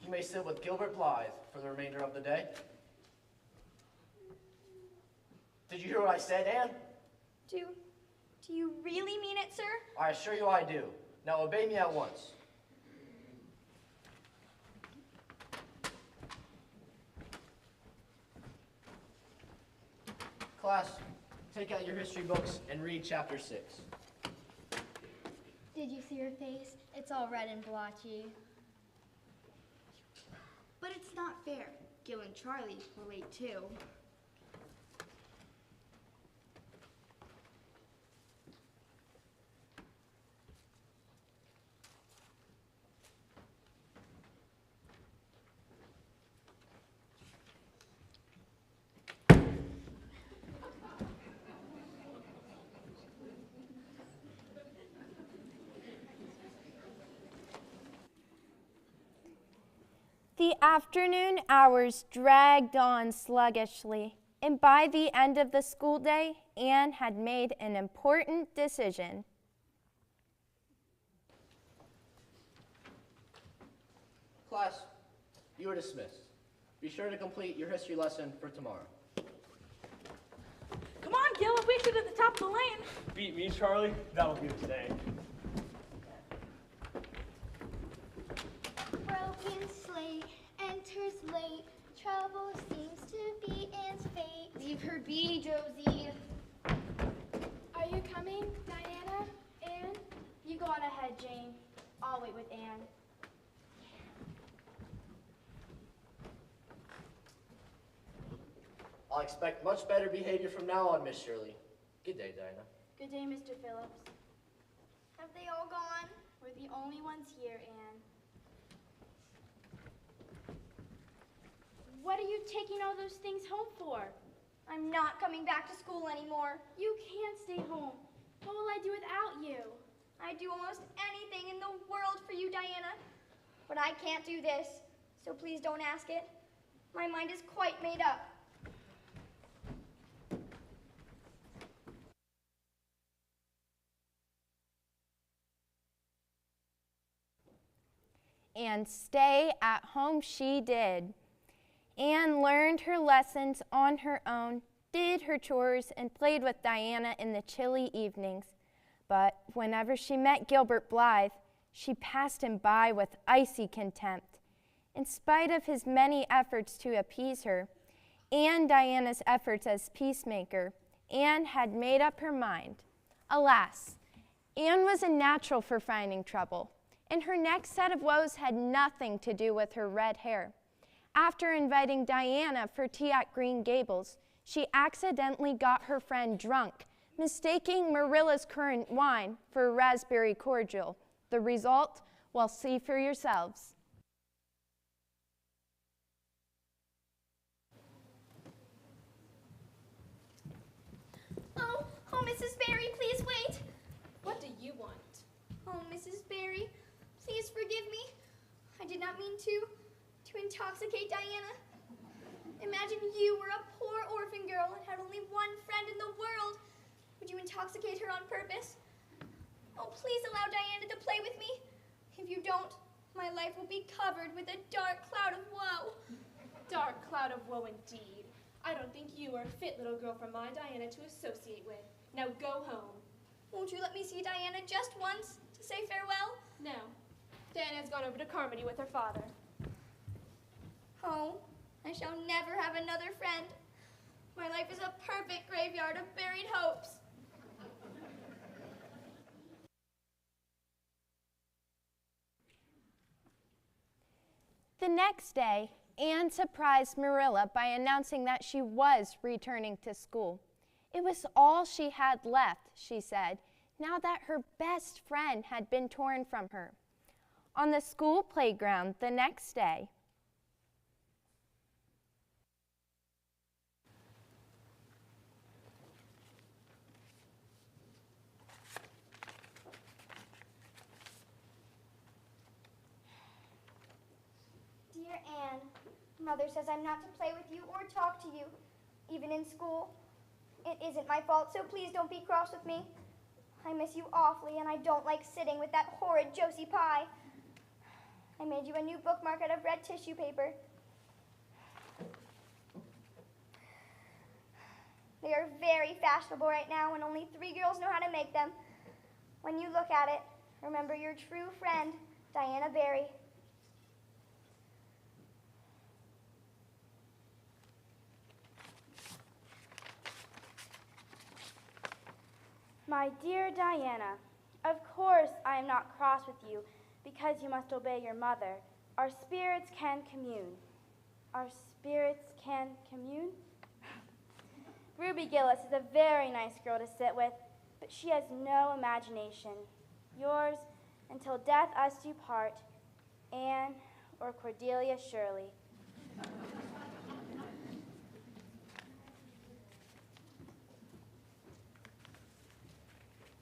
You may sit with Gilbert Blythe for the remainder of the day. Did you hear what I said, Anne? Do you really mean it, sir? I assure you I do. Now obey me at once. Class, take out your history books and read chapter 6. Did you see her face? It's all red and blotchy. But it's not fair. Gil and Charlie were late too. The afternoon hours dragged on sluggishly, and by the end of the school day, Anne had made an important decision. Class, you are dismissed. Be sure to complete your history lesson for tomorrow. Come on, Gil, we should at the top of the lane. Beat me, Charlie. That'll do today. Broken slate enters late. Trouble seems to be Anne's fate. Leave her be, Josie. Are you coming, Diana? Anne? You go on ahead, Jane. I'll wait with Anne. I'll expect much better behavior from now on, Miss Shirley. Good day, Diana. Good day, Mr. Phillips. Have they all gone? We're the only ones here, Anne. What are you taking all those things home for? I'm not coming back to school anymore. You can't stay home. What will I do without you? I'd do almost anything in the world for you, Diana. But I can't do this, so please don't ask it. My mind is quite made up. And stay at home she did. Anne learned her lessons on her own, did her chores, and played with Diana in the chilly evenings. But whenever she met Gilbert Blythe, she passed him by with icy contempt. In spite of his many efforts to appease her, and Diana's efforts as peacemaker, Anne had made up her mind. Alas, Anne was a natural for finding trouble, and her next set of woes had nothing to do with her red hair. After inviting Diana for tea at Green Gables, she accidentally got her friend drunk, mistaking Marilla's currant wine for raspberry cordial. The result? Well, see for yourselves. Oh, Mrs. Barry, please wait. What do you want? Oh, Mrs. Barry, please forgive me. I did not mean to intoxicate Diana. Imagine you were a poor orphan girl and had only one friend in the world. Would you intoxicate her on purpose? Oh, please allow Diana to play with me. If you don't, my life will be covered with a dark cloud of woe. Dark cloud of woe indeed. I don't think you are a fit little girl for my Diana to associate with. Now go home. Won't you let me see Diana just once to say farewell? No. Diana's gone over to Carmody with her father. Oh, I shall never have another friend. My life is a perfect graveyard of buried hopes. The next day, Anne surprised Marilla by announcing that she was returning to school. It was all she had left, she said, now that her best friend had been torn from her. On the school playground the next day, Dear Anne, Mother says I'm not to play with you or talk to you, even in school. It isn't my fault, so please don't be cross with me. I miss you awfully, and I don't like sitting with that horrid Josie Pye. I made you a new bookmark out of red tissue paper. They are very fashionable right now, and only 3 girls know how to make them. When you look at it, remember your true friend, Diana Barry. My dear Diana, of course I am not cross with you because you must obey your mother. Our spirits can commune. Our spirits can commune? Ruby Gillis is a very nice girl to sit with, but she has no imagination. Yours, until death us do part, Anne or Cordelia Shirley.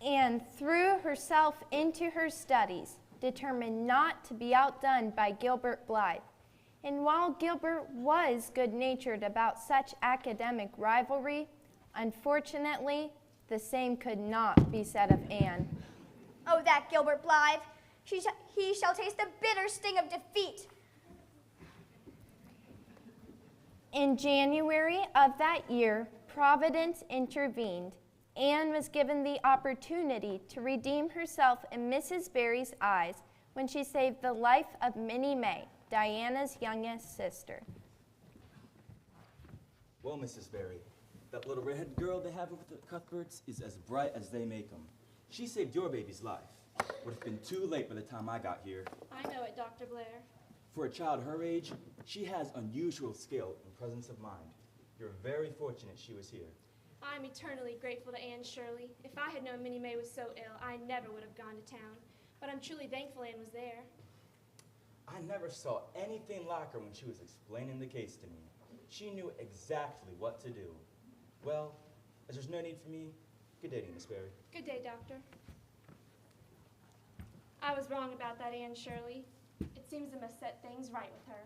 Anne threw herself into her studies, determined not to be outdone by Gilbert Blythe. And while Gilbert was good-natured about such academic rivalry, unfortunately, the same could not be said of Anne. Oh, that Gilbert Blythe. He shall taste the bitter sting of defeat. In January of that year, Providence intervened. Anne was given the opportunity to redeem herself in Mrs. Barry's eyes when she saved the life of Minnie Mae, Diana's youngest sister. Well, Mrs. Barry, that little redheaded girl they have with the Cuthberts is as bright as they make them. She saved your baby's life. Would have been too late by the time I got here. I know it, Dr. Blair. For a child her age, she has unusual skill and presence of mind. You're very fortunate she was here. I'm eternally grateful to Anne Shirley. If I had known Minnie Mae was so ill, I never would have gone to town. But I'm truly thankful Anne was there. I never saw anything like her when she was explaining the case to me. She knew exactly what to do. Well, as there's no need for me, good day to you, Miss Barry. Good day, Doctor. I was wrong about that Anne Shirley. It seems I must set things right with her.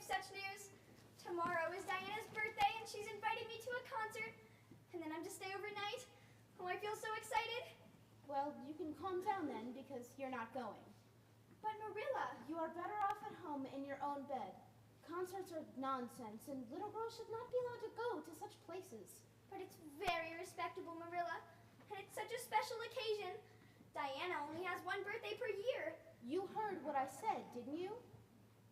such news. Tomorrow is Diana's birthday and she's invited me to a concert. And then I'm to stay overnight. Oh, I feel so excited. Well, you can calm down then because you're not going. But Marilla. You are better off at home in your own bed. Concerts are nonsense and little girls should not be allowed to go to such places. But it's very respectable, Marilla. And it's such a special occasion. Diana only has one birthday per year. You heard what I said, didn't you?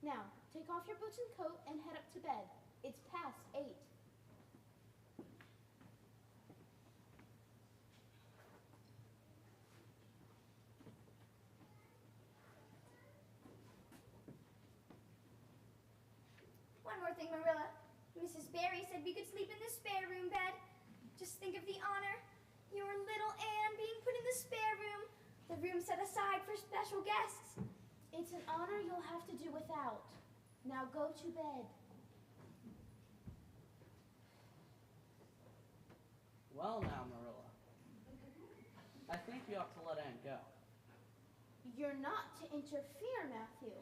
Now, take off your boots and coat and head up to bed. It's past 8. One more thing, Marilla. Mrs. Barry said we could sleep in the spare room bed. Just think of the honor. Your little Anne being put in the spare room. The room set aside for special guests. It's an honor you'll have to do without. Now go to bed. Well now, Marilla. I think you ought to let Anne go. You're not to interfere, Matthew.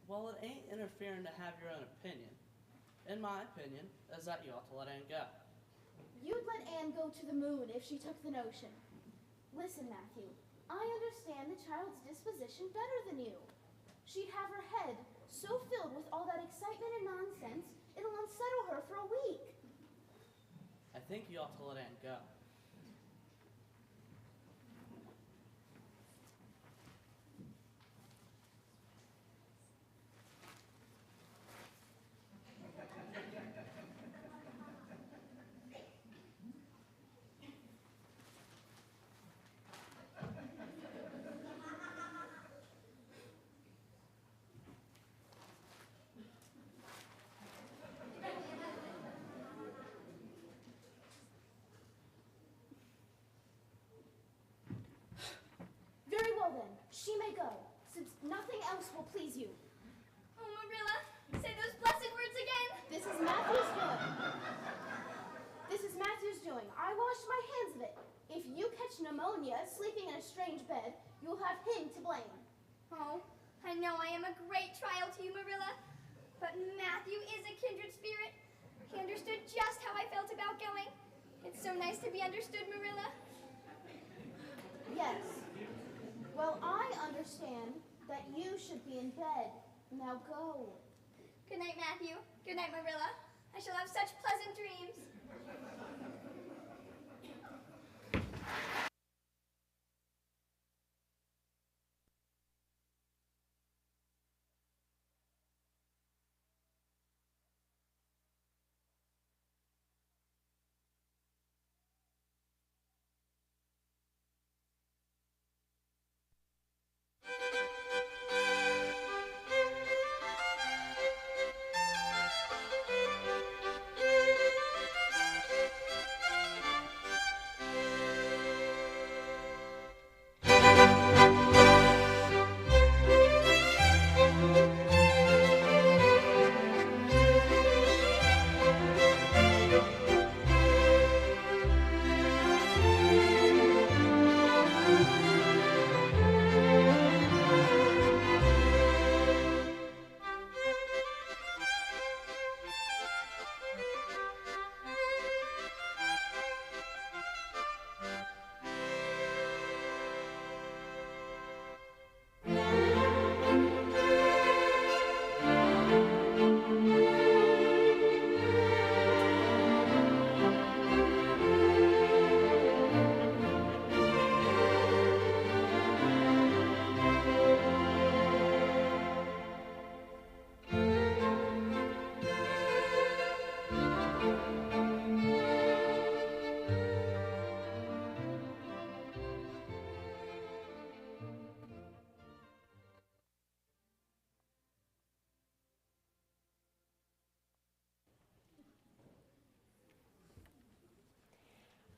Well, it ain't interfering to have your own opinion. In my opinion, is that you ought to let Anne go. You'd let Anne go to the moon if she took the notion. Listen, Matthew, I understand the child's disposition better than you. She'd have her head so filled with all that excitement and nonsense, it'll unsettle her for a week. I think you ought to let Anne go. Very well then, she may go, since nothing else will please you. Oh, Marilla, say those blessed words again. This is Matthew's doing. This is Matthew's doing. I washed my hands of it. If you catch pneumonia sleeping in a strange bed, you'll have him to blame. Oh, I know I am a great trial to you, Marilla. But Matthew is a kindred spirit. He understood just how I felt about going. It's so nice to be understood, Marilla. Yes. Well, I understand that you should be in bed. Now go. Good night, Matthew. Good night, Marilla. I shall have such pleasant dreams.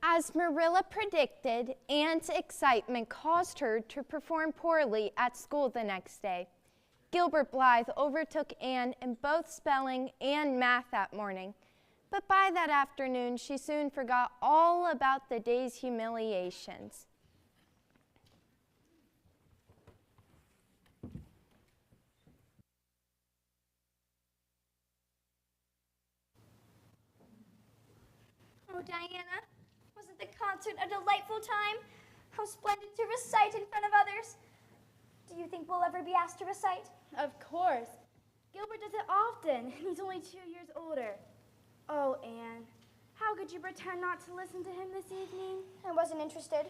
As Marilla predicted, Anne's excitement caused her to perform poorly at school the next day. Gilbert Blythe overtook Anne in both spelling and math that morning, but by that afternoon she soon forgot all about the day's humiliations. Oh, Diana, wasn't the concert a delightful time? How splendid to recite in front of others. Do you think we'll ever be asked to recite? Of course. Gilbert does it often, and he's only 2 years older. Oh, Anne, how How could you pretend not to listen to him this evening? I wasn't interested.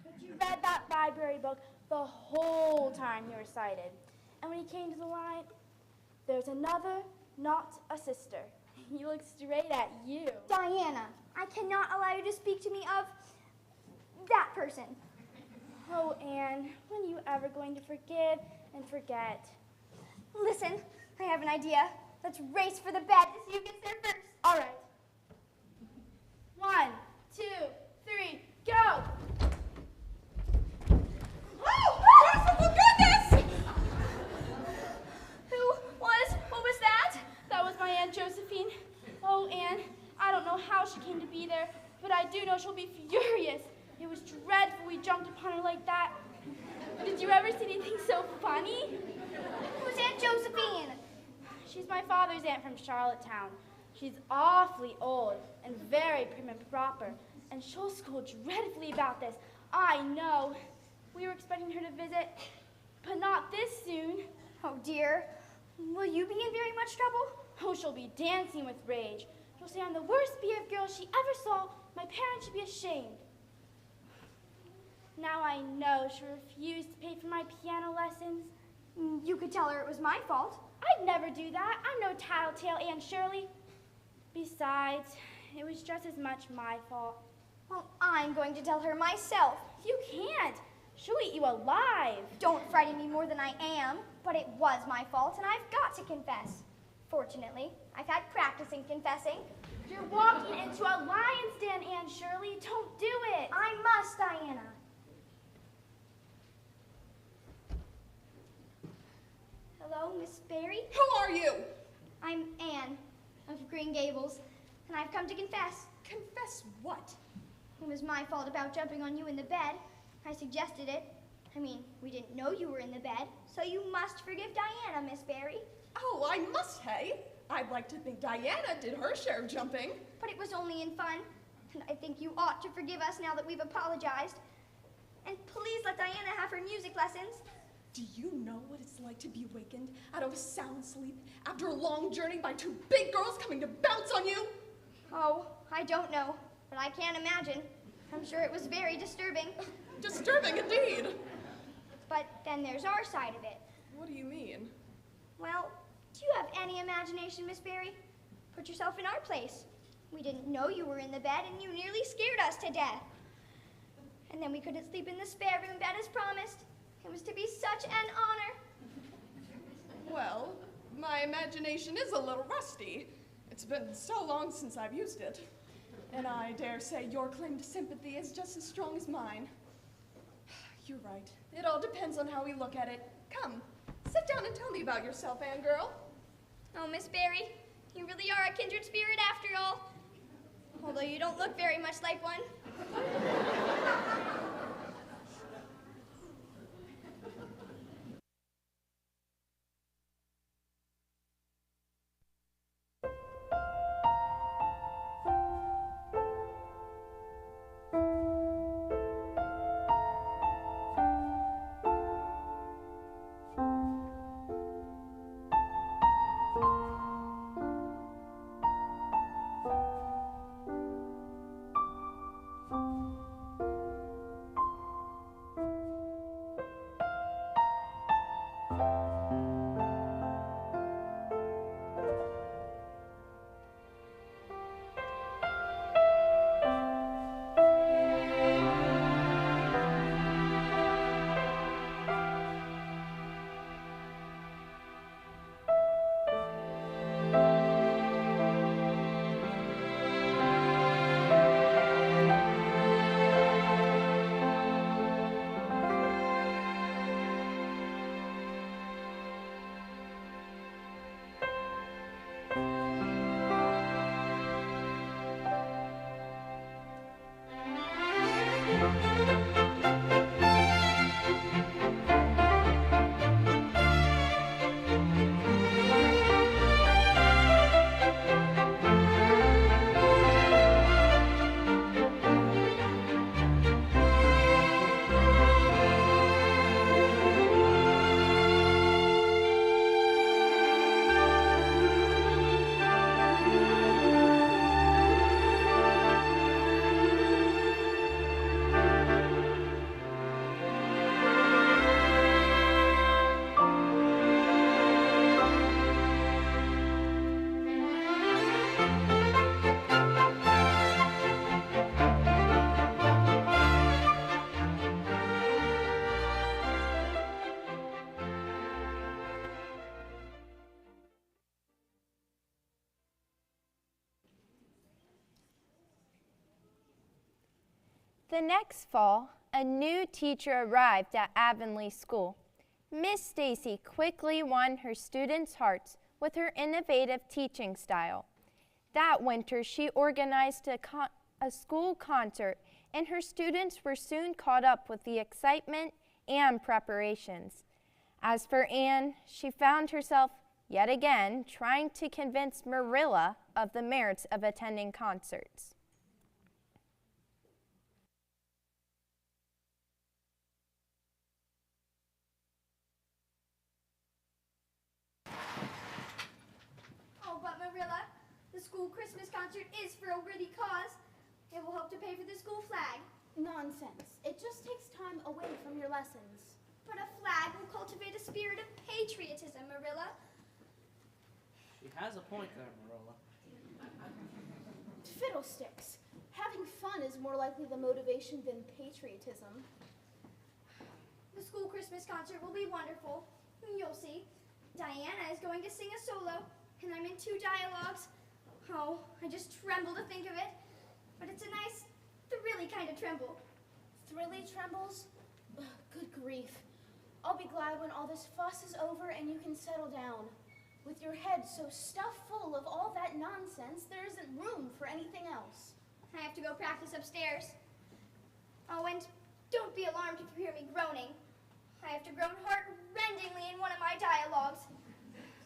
But you read that library book the whole time he recited. And when he came to the line, there's another, not a sister. He looked straight at you. Diana, I cannot allow you to speak to me of that person. Oh, Anne, when are you ever going to forgive and forget? Listen, I have an idea. Let's race for the bed to see who gets there first. All right. 1, 2, 3, go! Oh, merciful goodness! What was that? That was my Aunt Josephine. Oh, Anne, I don't know how she came to be there, but I do know she'll be furious. It was dreadful we jumped upon her like that. Did you ever see anything so funny? Who's Aunt Josephine? She's my father's aunt from Charlottetown. She's awfully old and very prim and proper, and she'll scold dreadfully about this. I know. We were expecting her to visit, but not this soon. Oh, dear. Will you be in very much trouble? Oh, she'll be dancing with rage. She'll say I'm the worst behaved girl she ever saw. My parents should be ashamed. Now I know she refused to pay for my piano lessons. You could tell her it was my fault. I'd never do that. I'm no tattletale, Aunt Shirley. Besides, it was just as much my fault. Well, I'm going to tell her myself. You can't. She'll eat you alive. Don't frighten me more than I am, but it was my fault, and I've got to confess. Fortunately, I've had practice in confessing. You're walking into a lion's den, Aunt Shirley. Don't do it. I must, Diana. Hello, Miss Barry? Who are you? I'm Anne of Green Gables, and I've come to confess. Confess what? It was my fault about jumping on you in the bed. I suggested it. I mean, we didn't know you were in the bed, so you must forgive Diana, Miss Barry. Oh, I must, hey? I'd like to think Diana did her share of jumping. But it was only in fun, and I think you ought to forgive us now that we've apologized. And please let Diana have her music lessons. Do you know what it's like to be awakened out of a sound sleep after a long journey by two big girls coming to bounce on you? Oh, I don't know, but I can't imagine. I'm sure it was very disturbing. Disturbing indeed. But then there's our side of it. What do you mean? Well, do you have any imagination, Miss Barry? Put yourself in our place. We didn't know you were in the bed, and you nearly scared us to death. And then we couldn't sleep in the spare room bed as promised. It was to be such an honor. Well, my imagination is a little rusty. It's been so long since I've used it. And I dare say your claim to sympathy is just as strong as mine. You're right. It all depends on how we look at it. Come, sit down and tell me about yourself, Anne girl. Oh, Miss Barry, you really are a kindred spirit after all. Although you don't look very much like one. The next fall, a new teacher arrived at Avonlea School. Miss Stacy quickly won her students' hearts with her innovative teaching style. That winter, she organized a school concert, and her students were soon caught up with the excitement and preparations. As for Anne, she found herself yet again trying to convince Marilla of the merits of attending concerts. Oh, but Marilla, the school Christmas concert is for a worthy cause. It will help to pay for the school flag. Nonsense. It just takes time away from your lessons. But a flag will cultivate a spirit of patriotism, Marilla. She has a point there, Marilla. Fiddlesticks. Having fun is more likely the motivation than patriotism. The school Christmas concert will be wonderful. You'll see. Diana is going to sing a solo, and I'm in 2 dialogues. Oh, I just tremble to think of it. But it's a nice, thrilly kind of tremble. Thrilly trembles? Ugh, good grief. I'll be glad when all this fuss is over and you can settle down. With your head so stuffed full of all that nonsense, there isn't room for anything else. I have to go practice upstairs. Oh, and don't be alarmed if you hear me groaning. I have to groan heart-rendingly in one of my dialogues.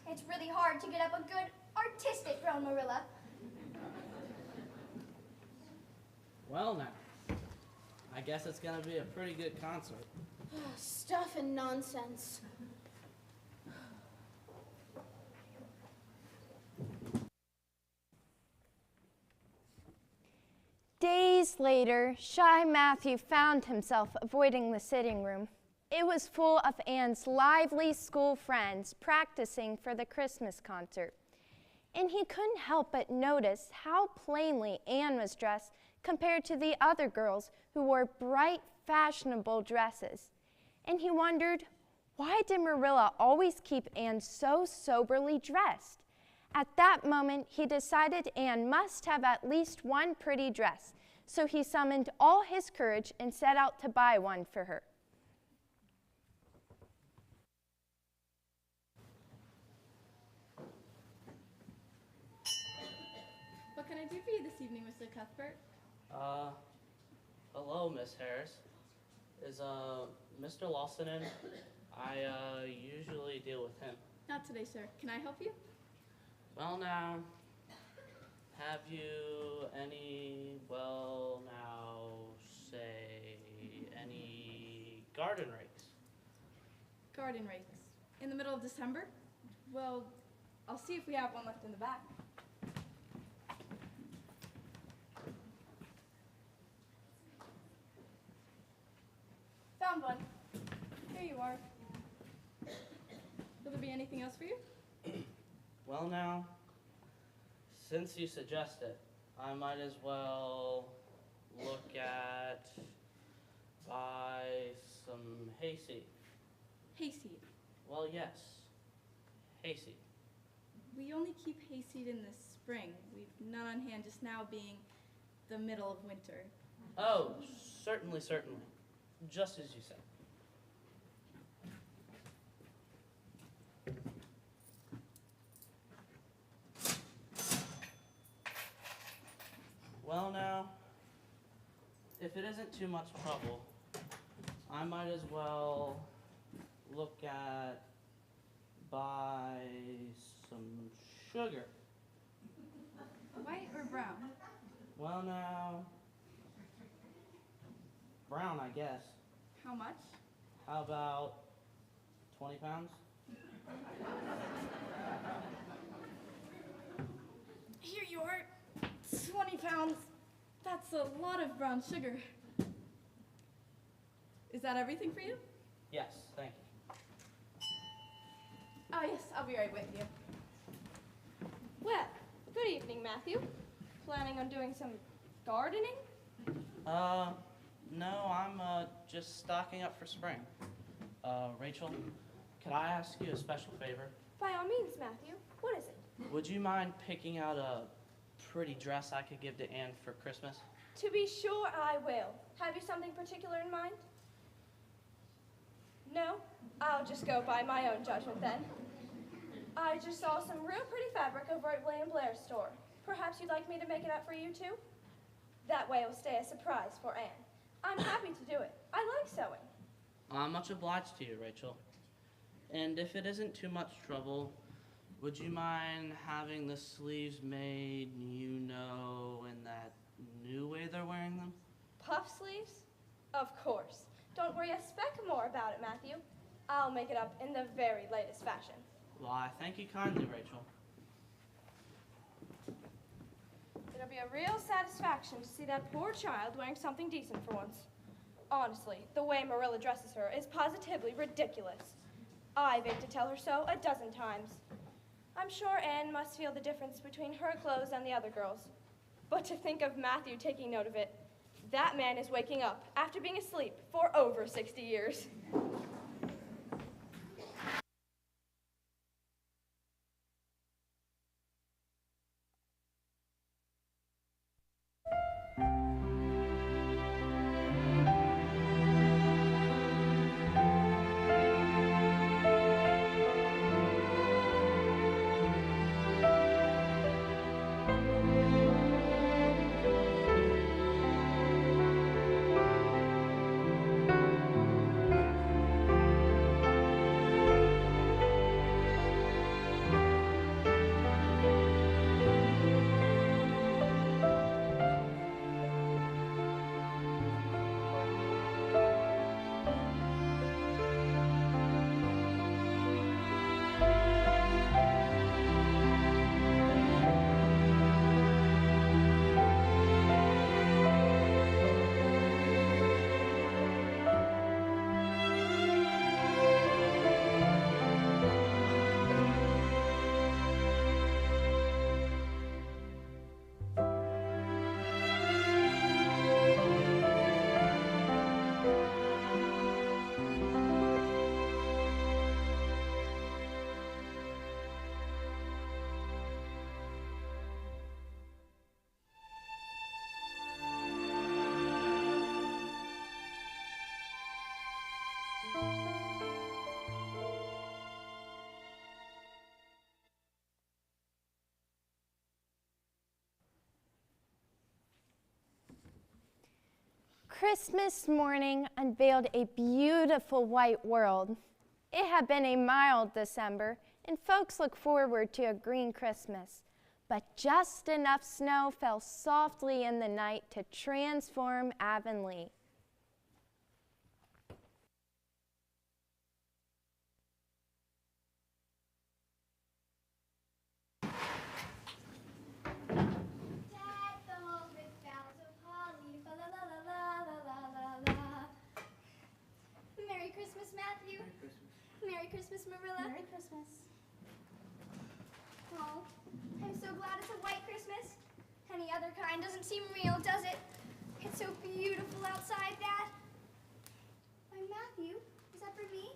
It's really hard to get up a good, artistic groan, Marilla. Well now, I guess it's gonna be a pretty good concert. Stuff and nonsense. Days later, shy Matthew found himself avoiding the sitting room. It was full of Anne's lively school friends practicing for the Christmas concert. And he couldn't help but notice how plainly Anne was dressed compared to the other girls who wore bright, fashionable dresses. And he wondered, why did Marilla always keep Anne so soberly dressed? At that moment, he decided Anne must have at least one pretty dress, so he summoned all his courage and set out to buy one for her. What can I do for you this evening, Mr. Cuthbert? Hello, Miss Harris. Is, Mr. Lawson in? I, usually deal with him. Not today, sir. Can I help you? Well, now, have you any, any garden rakes? Garden rakes. In the middle of December? Well, I'll see if we have one left in the back. Found one. Here you are. Will there be anything else for you? Well, now, since you suggest it, I might as well look at, buy some hayseed. Hayseed. Well, yes, hayseed. We only keep hayseed in the spring. We've none on hand just now being the middle of winter. Oh, certainly, certainly. Just as you said. Well, now, if it isn't too much trouble, I might as well look at, buy some sugar. White or brown? Well, now, brown, I guess. How much? How about 20 pounds? Here you are. 20 pounds. That's a lot of brown sugar. Is that everything for you? Yes, thank you. Oh, yes, I'll be right with you. Well, good evening, Matthew. Planning on doing some gardening? No, I'm, just stocking up for spring. Rachel, could I ask you a special favor? By all means, Matthew. What is it? Would you mind picking out a pretty dress I could give to Anne for Christmas? To be sure I will. Have you something particular in mind? No? I'll just go by my own judgment then. I just saw some real pretty fabric over at William Blair's store. Perhaps you'd like me to make it up for you too? That way it'll stay a surprise for Anne. I'm happy to do it. I like sewing. I'm much obliged to you, Rachel. And if it isn't too much trouble, would you mind having the sleeves made, in that new way they're wearing them? Puff sleeves? Of course. Don't worry a speck more about it, Matthew. I'll make it up in the very latest fashion. Why, thank you kindly, Rachel. It'll be a real satisfaction to see that poor child wearing something decent for once. Honestly, the way Marilla dresses her is positively ridiculous. I've ached to tell her so a dozen times. I'm sure Anne must feel the difference between her clothes and the other girls. But to think of Matthew taking note of it, that man is waking up after being asleep for over 60 years. Christmas morning unveiled a beautiful white world. It had been a mild December, and folks looked forward to a green Christmas. But just enough snow fell softly in the night to transform Avonlea. Merry Christmas, Marilla. Merry Christmas. Oh, I'm so glad it's a white Christmas. Any other kind doesn't seem real, does it? It's so beautiful outside, Dad. Why, Matthew, is that for me?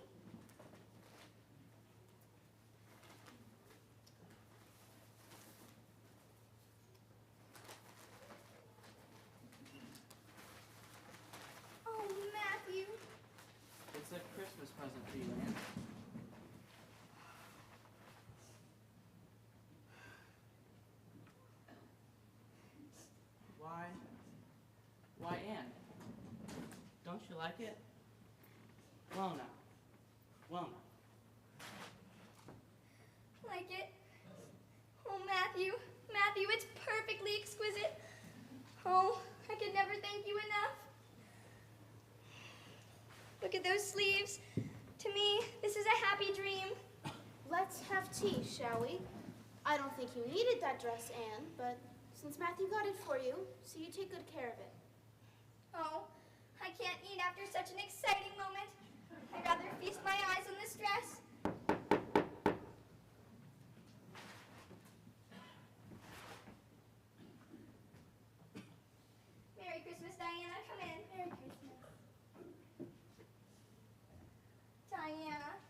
Oh, Matthew. It's a Christmas present for you, Anne. Why, Anne? Don't you like it? Well, now. Like it? Oh, Matthew, it's perfectly exquisite. Oh, I could never thank you enough. Look at those sleeves. To me, this is a happy dream. Let's have tea, shall we? I don't think you needed that dress, Anne, but since Matthew got it for you, so you take good care of it. Oh, I can't eat after such an exciting moment. I'd rather feast my eyes on this dress. Merry Christmas, Diana. Come in. Merry Christmas. Diana,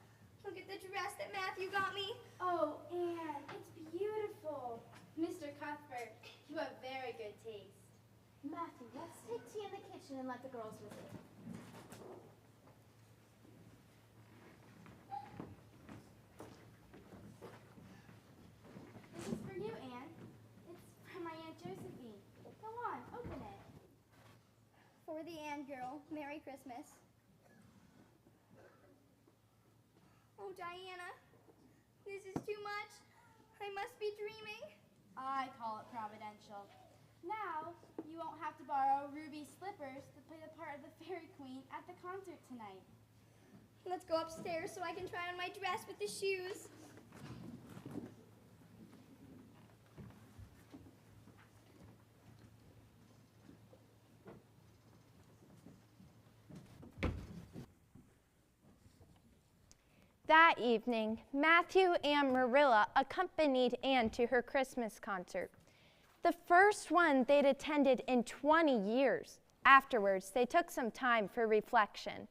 look at the dress that Matthew got me. Oh, Anne, it's beautiful. Mr. Cuthbert, you have Matthew, let's take tea in the kitchen and let the girls visit. This is for you, Anne. It's from my Aunt Josephine. Go on, open it. For the Ann girl, Merry Christmas. Oh, Diana, this is too much. I must be dreaming. I call it providential. Now, you won't have to borrow Ruby's slippers to play the part of the Fairy Queen at the concert tonight. Let's go upstairs so I can try on my dress with the shoes. That evening, Matthew and Marilla accompanied Anne to her Christmas concert, the first one they'd attended in 20 years. Afterwards, they took some time for reflection.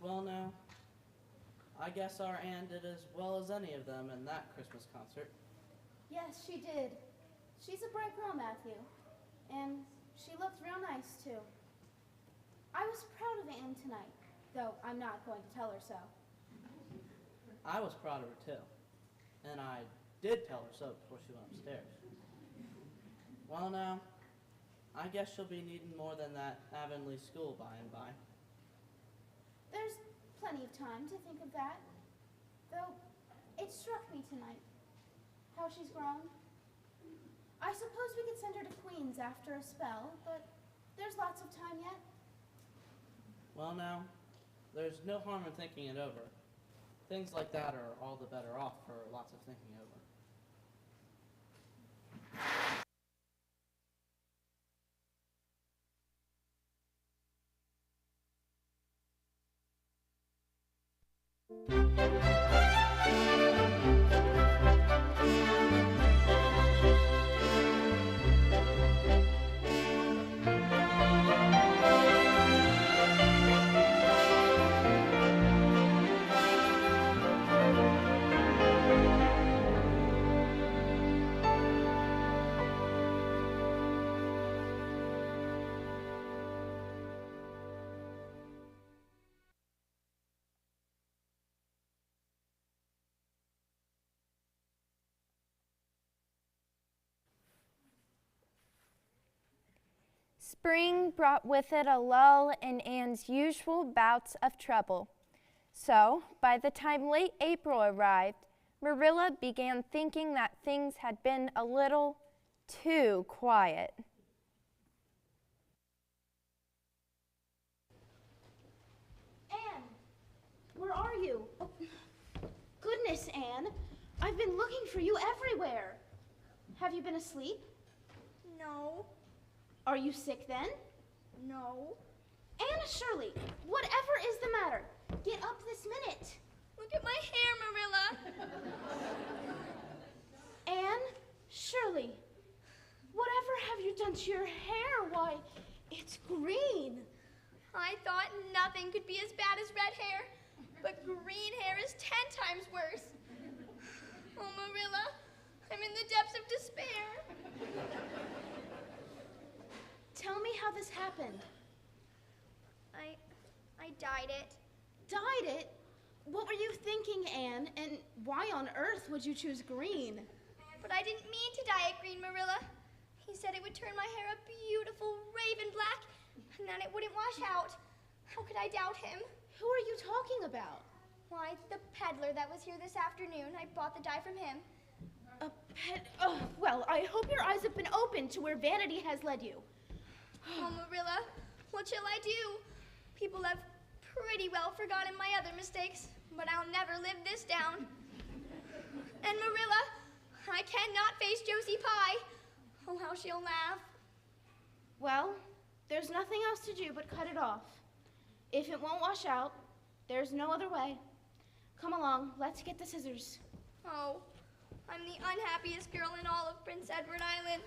Well, now, I guess our Anne did as well as any of them in that Christmas concert. Yes, she did. She's a bright girl, Matthew. And she looked real nice, too. I was proud of Anne tonight, though I'm not going to tell her so. I was proud of her, too. And I did tell her so before she went upstairs. Well, now, I guess she'll be needing more than that Avonlea school by and by. There's plenty of time to think of that. Though, it struck me tonight, how she's grown. I suppose we could send her to Queens after a spell, but there's lots of time yet. Well, now, there's no harm in thinking it over. Things like that are all the better off for lots of thinking over. Spring brought with it a lull in Anne's usual bouts of trouble. So, by the time late April arrived, Marilla began thinking that things had been a little too quiet. Anne, where are you? Oh, goodness, Anne, I've been looking for you everywhere. Have you been asleep? No. Are you sick then? No. Anne Shirley, whatever is the matter? Get up this minute. Look at my hair, Marilla. Anne Shirley, whatever have you done to your hair? Why, it's green. I thought nothing could be as bad as red hair, but green hair is 10 times worse. Oh, Marilla, I'm in the depths of despair. Tell me how this happened. I dyed it. Dyed it? What were you thinking, Anne? And why on earth would you choose green? But I didn't mean to dye it green, Marilla. He said it would turn my hair a beautiful raven black, and then it wouldn't wash out. How could I doubt him? Who are you talking about? Why, the peddler that was here this afternoon. I bought the dye from him. A pet? Oh, well, I hope your eyes have been opened to where vanity has led you. Oh, Marilla, what shall I do? People have pretty well forgotten my other mistakes, but I'll never live this down. And Marilla, I cannot face Josie Pye. Oh, how she'll laugh. Well, there's nothing else to do but cut it off. If it won't wash out, there's no other way. Come along, let's get the scissors. Oh, I'm the unhappiest girl in all of Prince Edward Island.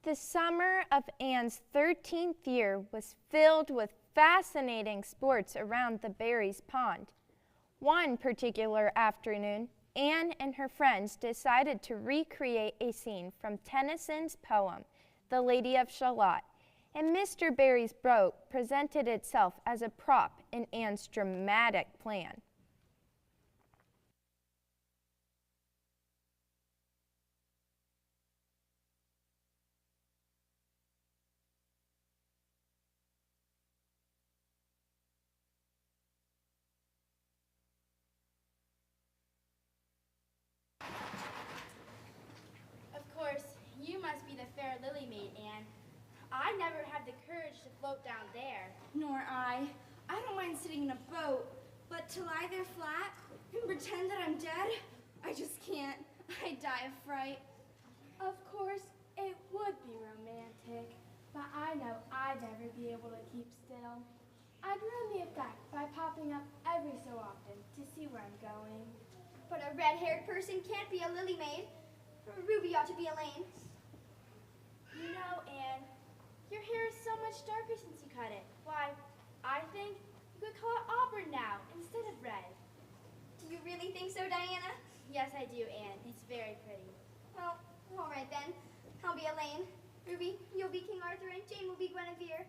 The summer of Anne's 13th year was filled with fascinating sports around the Berries Pond. One particular afternoon, Anne and her friends decided to recreate a scene from Tennyson's poem, The Lady of Shalott, and Mr. Barry's boat presented itself as a prop in Anne's dramatic plan. Of course, you must be the fair lily maid, Anne. I never had the courage to float down there. Nor I. I don't mind sitting in a boat, but to lie there flat and pretend that I'm dead, I just can't. I die of fright. Of course, it would be romantic, but I know I'd never be able to keep still. I'd ruin the effect by popping up every so often to see where I'm going. But a red-haired person can't be a lily maid. Ruby ought to be Elaine. You know, Anne, your hair is so much darker since you cut it. Why, I think you could call it auburn now instead of red. Do you really think so, Diana? Yes, I do, Anne. It's very pretty. Well, all right then. I'll be Elaine. Ruby, you'll be King Arthur, and Jane will be Guinevere.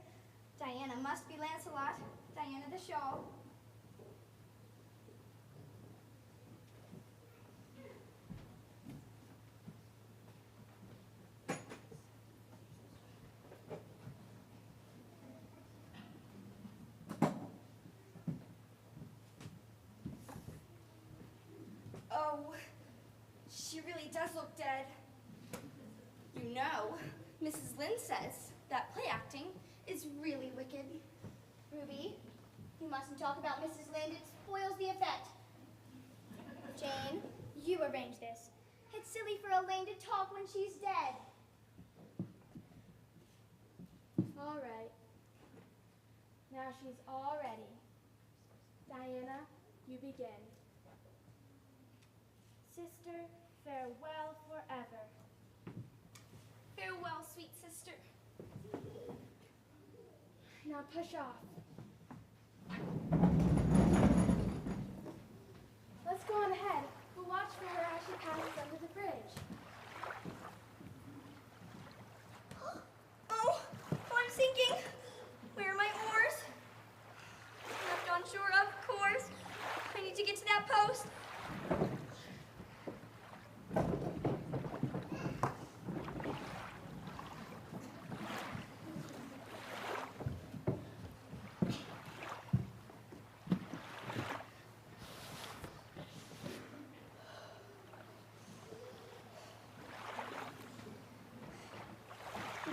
Diana must be Lancelot. Diana the Shawl. Oh, she really does look dead. You know, Mrs. Lynde says that play acting is really wicked. Ruby, you mustn't talk about Mrs. Lynde. It spoils the effect. Jane, you arrange this. It's silly for Elaine to talk when she's dead. All right. Now she's all ready. Diana, you begin. Sister, farewell forever. Farewell, sweet sister. Now push off. Let's go on ahead. We'll watch for her as she passes under the bridge. Oh, I'm sinking. Where are my oars? Left on shore, of course. I need to get to that post.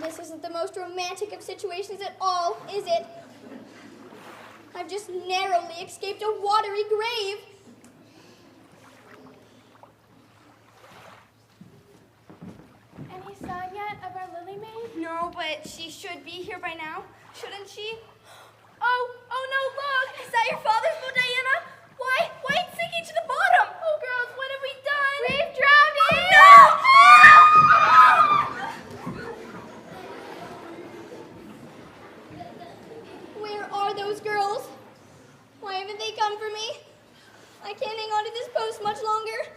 This isn't the most romantic of situations at all, is it? I've just narrowly escaped a watery grave. Any sign yet of our lily maid? No, but she should be here by now, shouldn't she? Oh no, look! Is that your father's boat, Diana? Why it's sinking to the bottom? Oh, girls, what have we done? We've drowned it! No! Where are those girls? Why haven't they come for me? I can't hang on to this post much longer.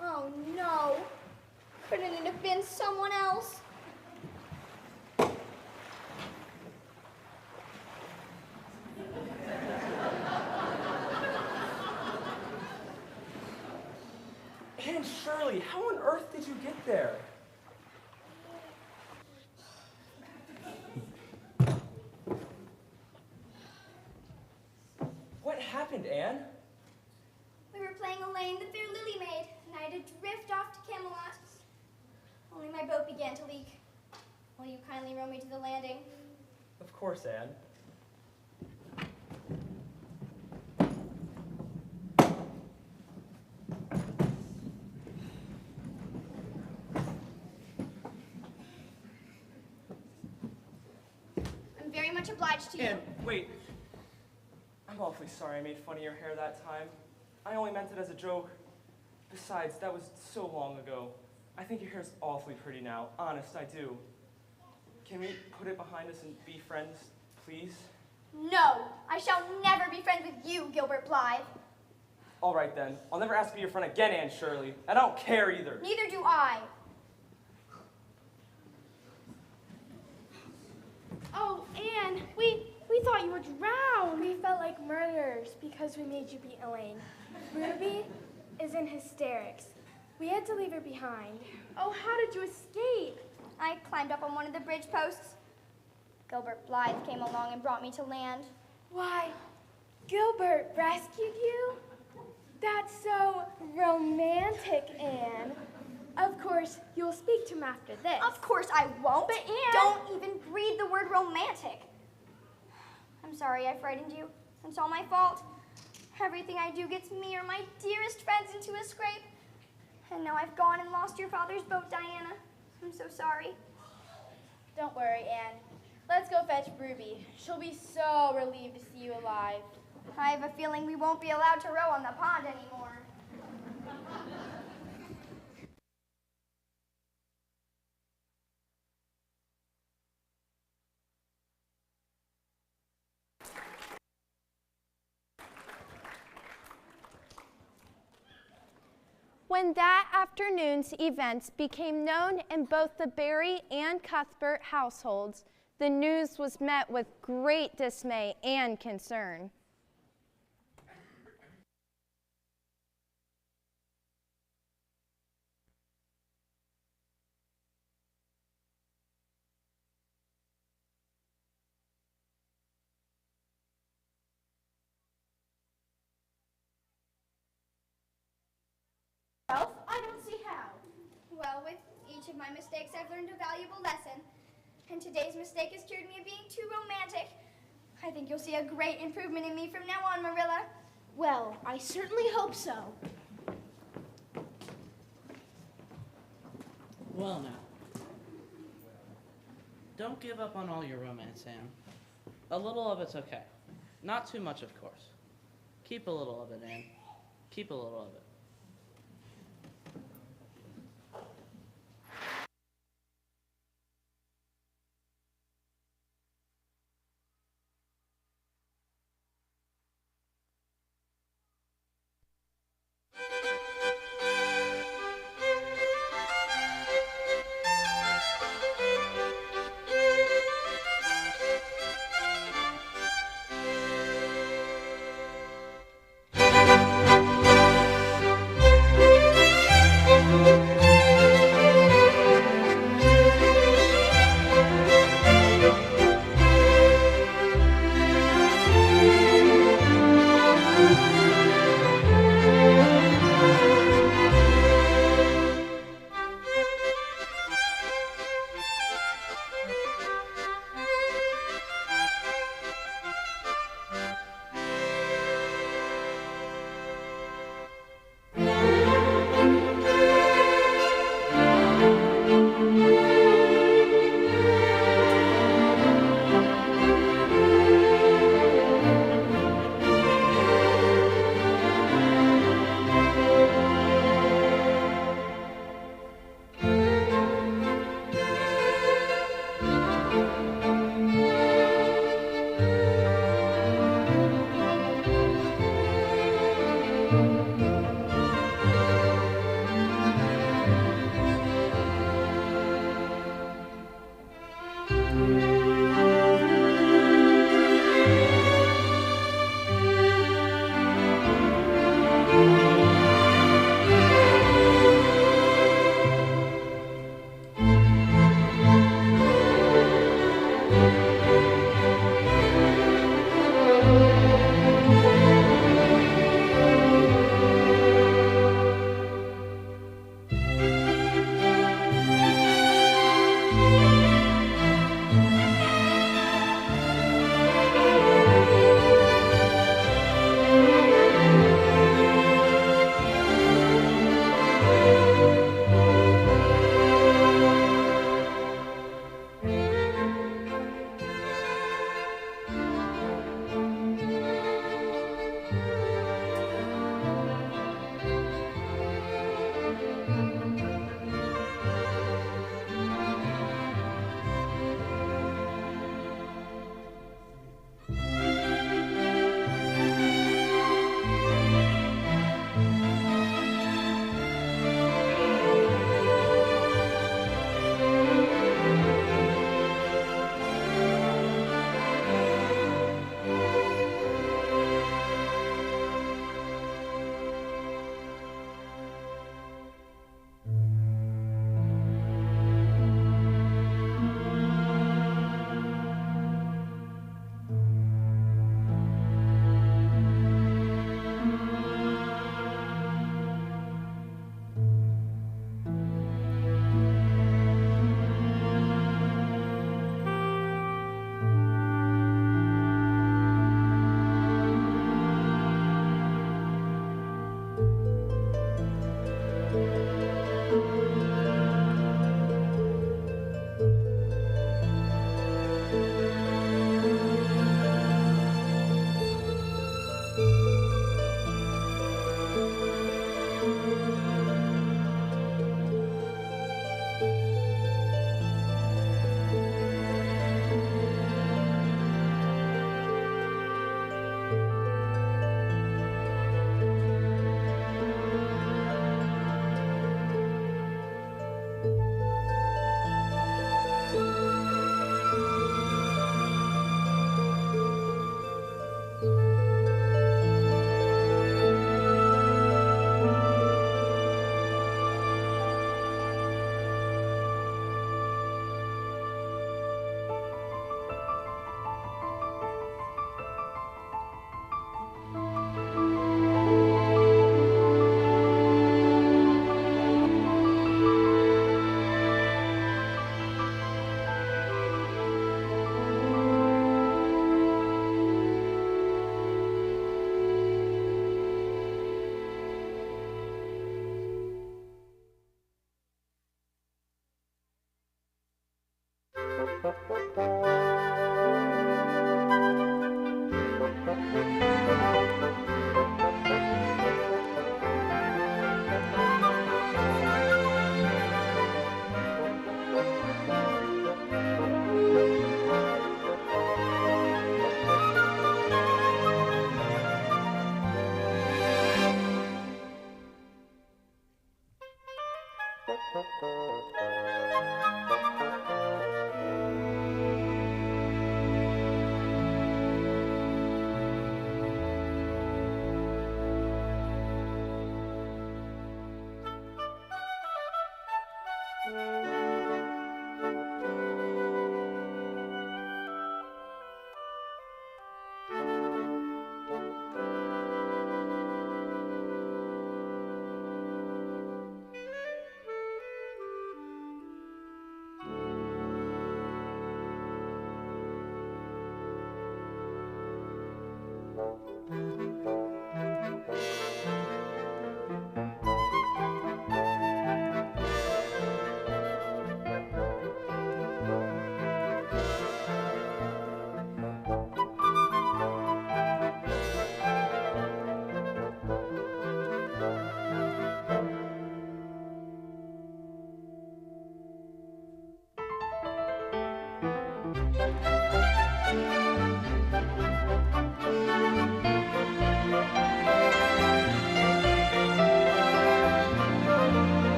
Oh no. Couldn't it have been someone else? And Shirley, how on earth did you get there? What happened, Anne? We were playing Elaine, the fair lily maid, and I had to drift off to Camelot. Only my boat began to leak. Will you kindly row me to the landing? Of course, Anne. much obliged to you. Anne, wait. I'm awfully sorry I made fun of your hair that time. I only meant it as a joke. Besides, that was so long ago. I think your hair's awfully pretty now. Honest, I do. Can we put it behind us and be friends, please? No, I shall never be friends with you, Gilbert Blythe. All right then. I'll never ask to be your friend again, Anne Shirley. I don't care either. Neither do I. Oh, Anne, we thought you were drowned. We felt like murderers because we made you beat Elaine. Ruby is in hysterics. We had to leave her behind. Oh, how did you escape? I climbed up on one of the bridge posts. Gilbert Blythe came along and brought me to land. Why, Gilbert rescued you? That's so romantic, Anne. Of course, you'll speak to him after this. Of course I won't. But Anne... Don't even breathe the word romantic. I'm sorry I frightened you. It's all my fault. Everything I do gets me or my dearest friends into a scrape. And now I've gone and lost your father's boat, Diana. I'm so sorry. Don't worry, Anne. Let's go fetch Ruby. She'll be so relieved to see you alive. I have a feeling we won't be allowed to row on the pond anymore. When that afternoon's events became known in both the Barry and Cuthbert households, the news was met with great dismay and concern. I don't see how. Well, with each of my mistakes, I've learned a valuable lesson. And today's mistake has cured me of being too romantic. I think you'll see a great improvement in me from now on, Marilla. Well, I certainly hope so. Well now, don't give up on all your romance, Anne. A little of it's okay. Not too much, of course. Keep a little of it, Anne. Keep a little of it.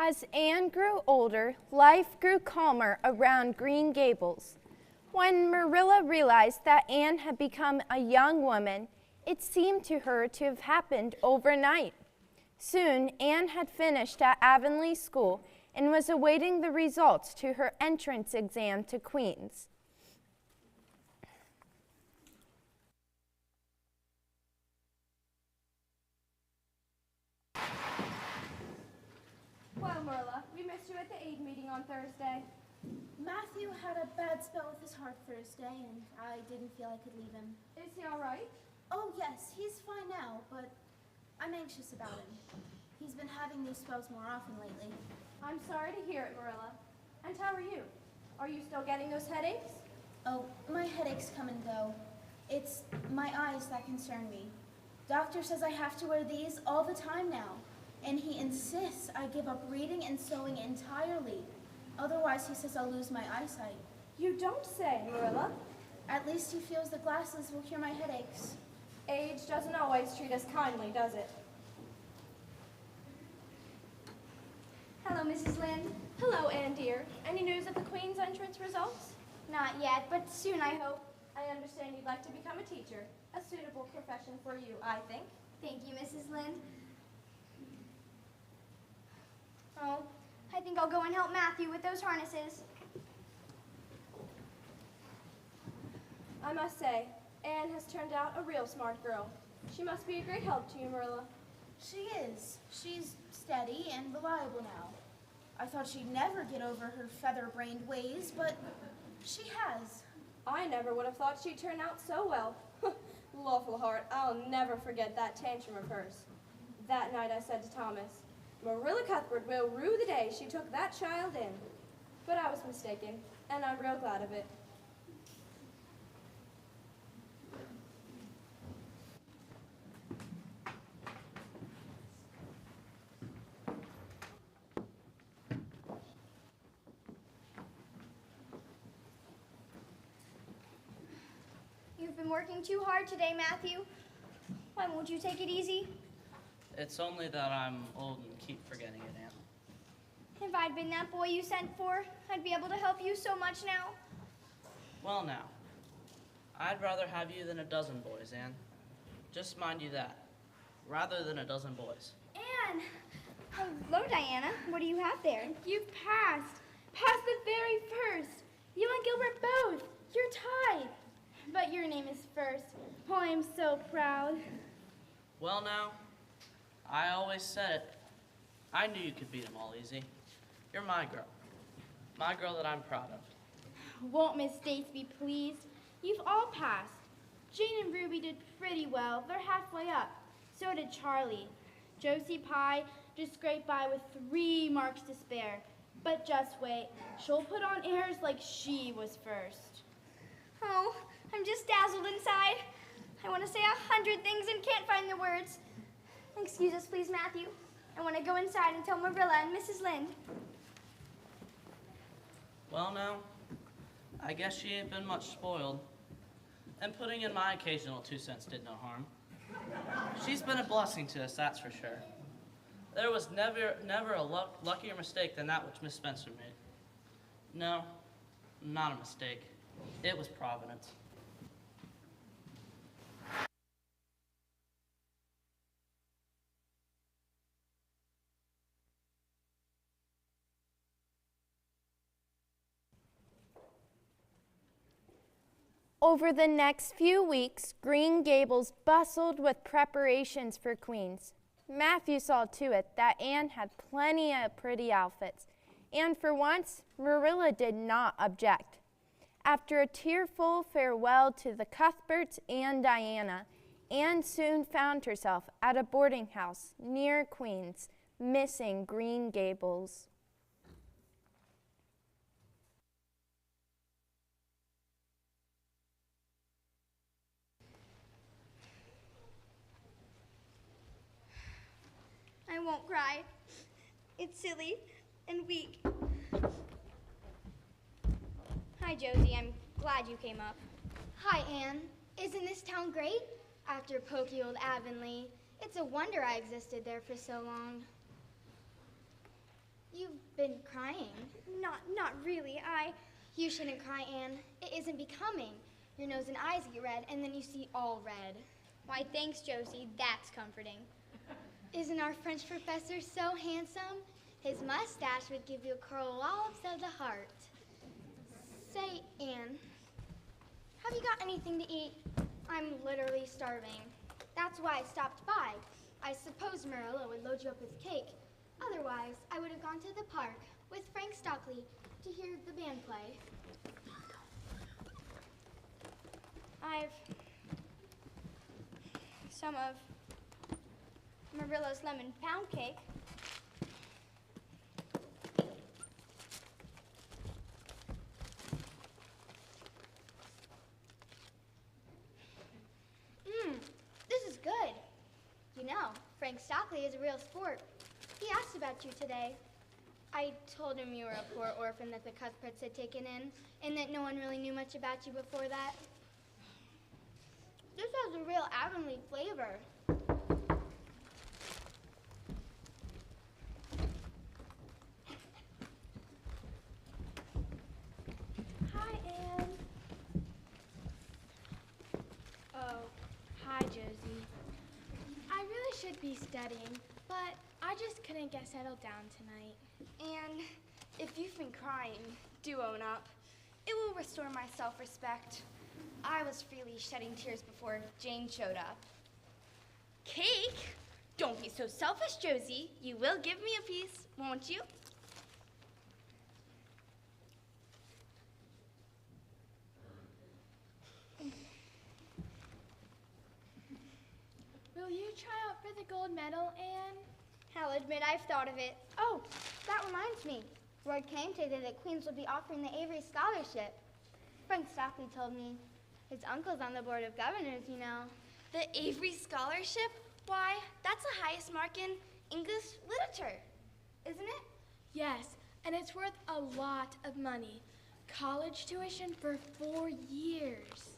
As Anne grew older, life grew calmer around Green Gables. When Marilla realized that Anne had become a young woman, it seemed to her to have happened overnight. Soon, Anne had finished at Avonlea School and was awaiting the results to her entrance exam to Queen's. Well, Marilla, we missed you at the aid meeting on Thursday. Matthew had a bad spell with his heart Thursday, and I didn't feel I could leave him. Is he all right? Oh, yes, he's fine now, but I'm anxious about him. He's been having these spells more often lately. I'm sorry to hear it, Marilla. And how are you? Are you still getting those headaches? Oh, my headaches come and go. It's my eyes that concern me. Doctor says I have to wear these all the time now, and he insists I give up reading and sewing entirely. Otherwise, he says I'll lose my eyesight. You don't say, Marilla. At least he feels the glasses will cure my headaches. Age doesn't always treat us kindly, does it? Hello, Mrs. Lynde. Hello, Anne dear. Any news of the Queen's entrance results? Not yet, but soon, I hope. I understand you'd like to become a teacher. A suitable profession for you, I think. Thank you, Mrs. Lynde. Oh, I think I'll go and help Matthew with those harnesses. I must say, Anne has turned out a real smart girl. She must be a great help to you, Marilla. She is. She's steady and reliable now. I thought she'd never get over her feather-brained ways, but she has. I never would have thought she'd turn out so well. Lawful heart, I'll never forget that tantrum of hers. That night I said to Thomas, Marilla Cuthbert will rue the day she took that child in. But I was mistaken, and I'm real glad of it. You've been working too hard today, Matthew. Why won't you take it easy? It's only that I'm old and keep forgetting it, Anne. If I'd been that boy you sent for, I'd be able to help you so much now. Well now, I'd rather have you than a dozen boys, Anne. Just mind you that, rather than a dozen boys. Anne! Hello, Diana. What do you have there? You've passed. Passed the very first. You and Gilbert both. You're tied. But your name is first. Oh, I'm so proud. Well now, I always said it. I knew you could beat them all easy. You're my girl. My girl that I'm proud of. Won't Miss States be pleased? You've all passed. Jane and Ruby did pretty well. They're halfway up. So did Charlie. Josie Pye just scraped by with 3 marks to spare. But just wait. She'll put on airs like she was first. Oh, I'm just dazzled inside. I want to say 100 things and can't find the words. Excuse us, please, Matthew. I want to go inside and tell Marilla and Mrs. Lynde. Well now, I guess she ain't been much spoiled. And putting in my occasional 2 cents did no harm. She's been a blessing to us, that's for sure. There was never a luckier mistake than that which Miss Spencer made. No, not a mistake. It was Providence. Over the next few weeks, Green Gables bustled with preparations for Queen's. Matthew saw to it that Anne had plenty of pretty outfits, and for once, Marilla did not object. After a tearful farewell to the Cuthberts and Diana, Anne soon found herself at a boarding house near Queen's, missing Green Gables. I won't cry. It's silly and weak. Hi, Josie. I'm glad you came up. Hi, Anne. Isn't this town great? After poky old Avonlea, it's a wonder I existed there for so long. You've been crying. Not really. You shouldn't cry, Anne. It isn't becoming. Your nose and eyes get red, and then you see all red. Why, thanks, Josie. That's comforting. Isn't our French professor so handsome? His mustache would give you collops of the heart. Say, Anne, have you got anything to eat? I'm literally starving. That's why I stopped by. I suppose Marilla would load you up with cake. Otherwise, I would have gone to the park with Frank Stockley to hear the band play. I've some of Marilla's lemon pound cake. This is good. You know, Frank Stockley is a real sport. He asked about you today. I told him you were a poor orphan that the Cuthberts had taken in, and that no one really knew much about you before that. This has a real Avonlea flavor. Hi, Anne. Oh, hi, Josie. I really should be studying, but I just couldn't get settled down tonight. And if you've been crying, do own up. It will restore my self-respect. I was freely shedding tears before Jane showed up. Cake? Don't be so selfish, Josie. You will give me a piece, won't you? Will you try out for the gold medal, Anne? I'll admit I've thought of it. Oh, that reminds me. Word came today that Queens will be offering the Avery Scholarship. Frank Stockley told me. His uncle's on the board of governors, you know. The Avery Scholarship? Why, that's the highest mark in English literature, isn't it? Yes, and it's worth a lot of money. College tuition for 4 years.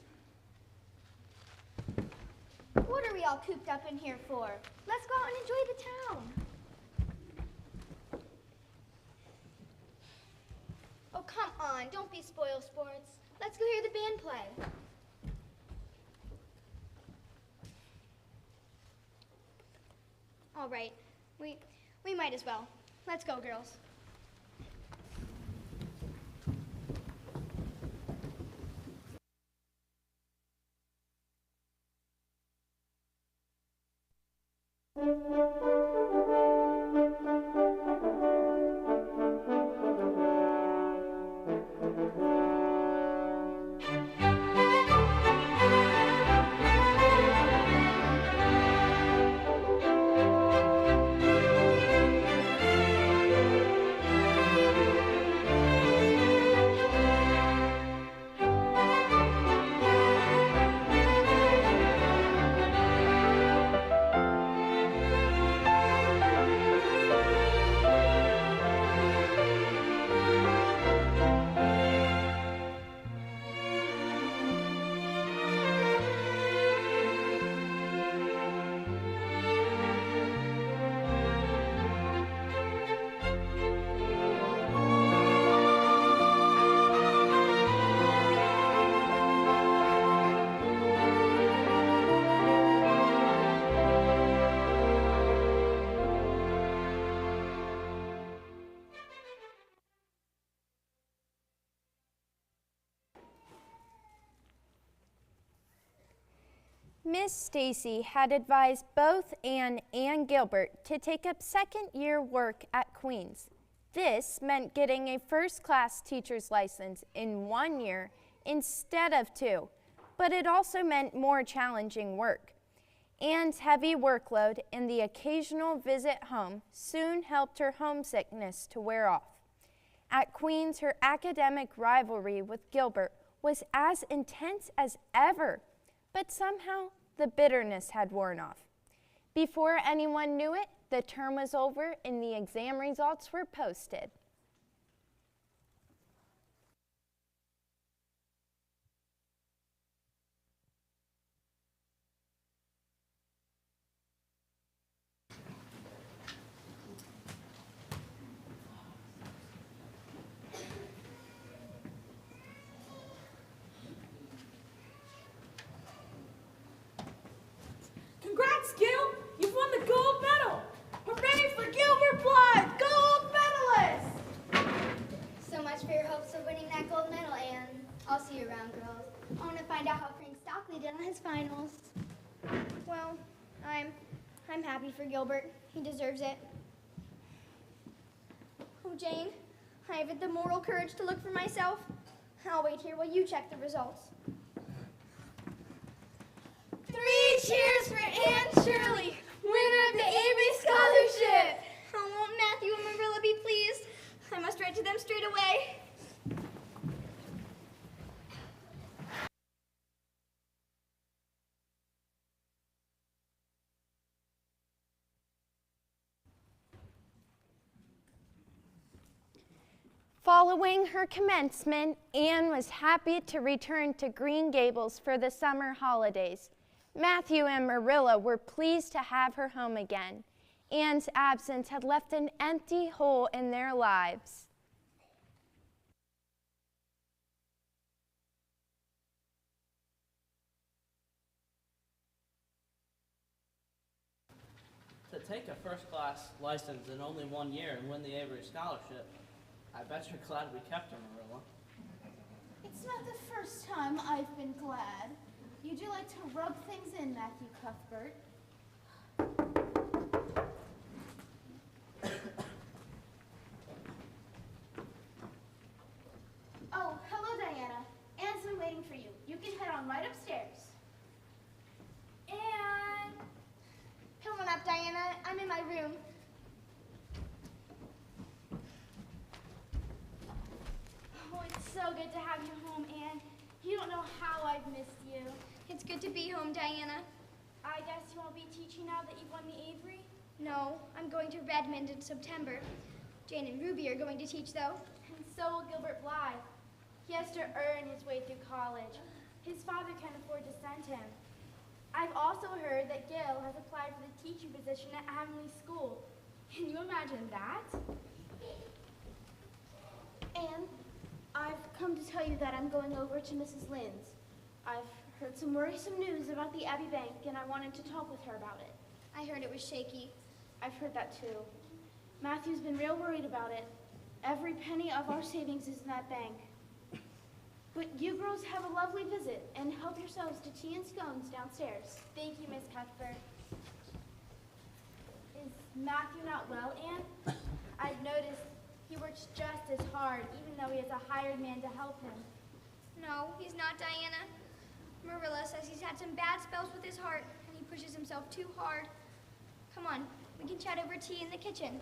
What are we all cooped up in here for? Let's go out and enjoy the town. Oh, come on, don't be spoil sports. Let's go hear the band play. All right, we might as well. Let's go, girls. Miss Stacy had advised both Anne and Gilbert to take up second-year work at Queens. This meant getting a first-class teacher's license in 1 year instead of 2, but it also meant more challenging work. Anne's heavy workload and the occasional visit home soon helped her homesickness to wear off. At Queens, her academic rivalry with Gilbert was as intense as ever, but somehow the bitterness had worn off. Before anyone knew it, the term was over and the exam results were posted. I'll see you around, girls. I want to find out how Frank Stockley did on his finals. Well, I'm happy for Gilbert. He deserves it. Oh, Jane, I haven't the moral courage to look for myself. I'll wait here while you check the results. 3 cheers for Anne Shirley, winner of the Avery Scholarship. Oh, won't Matthew and Marilla be pleased? I must write to them straight away. Following her commencement, Anne was happy to return to Green Gables for the summer holidays. Matthew and Marilla were pleased to have her home again. Anne's absence had left an empty hole in their lives. To take a first-class license in only 1 year and win the Avery Scholarship, I bet you're glad we kept her, Marilla. It's not the first time I've been glad. You do like to rub things in, Matthew Cuthbert. Oh, hello, Diana. Anne's been waiting for you. You can head on right upstairs. And come on up, Diana. I'm in my room. Oh, it's so good to have you home, Anne. You don't know how I've missed you. It's good to be home, Diana. I guess you won't be teaching now that you've won the Avery? No, I'm going to Redmond in September. Jane and Ruby are going to teach, though. And so will Gilbert Blythe. He has to earn his way through college. His father can't afford to send him. I've also heard that Gil has applied for the teaching position at Avonlea School. Can you imagine that? Anne, I've come to tell you that I'm going over to Mrs. Lynde's. I've heard some worrisome news about the Abbey Bank, and I wanted to talk with her about it. I heard it was shaky. I've heard that too. Matthew's been real worried about it. Every penny of our savings is in that bank. But you girls have a lovely visit, and help yourselves to tea and scones downstairs. Thank you, Miss Cuthbert. Is Matthew not well, Anne? I've noticed he works just as hard, even though he has a hired man to help him. No, he's not, Diana. Marilla says he's had some bad spells with his heart, and he pushes himself too hard. Come on, we can chat over tea in the kitchen.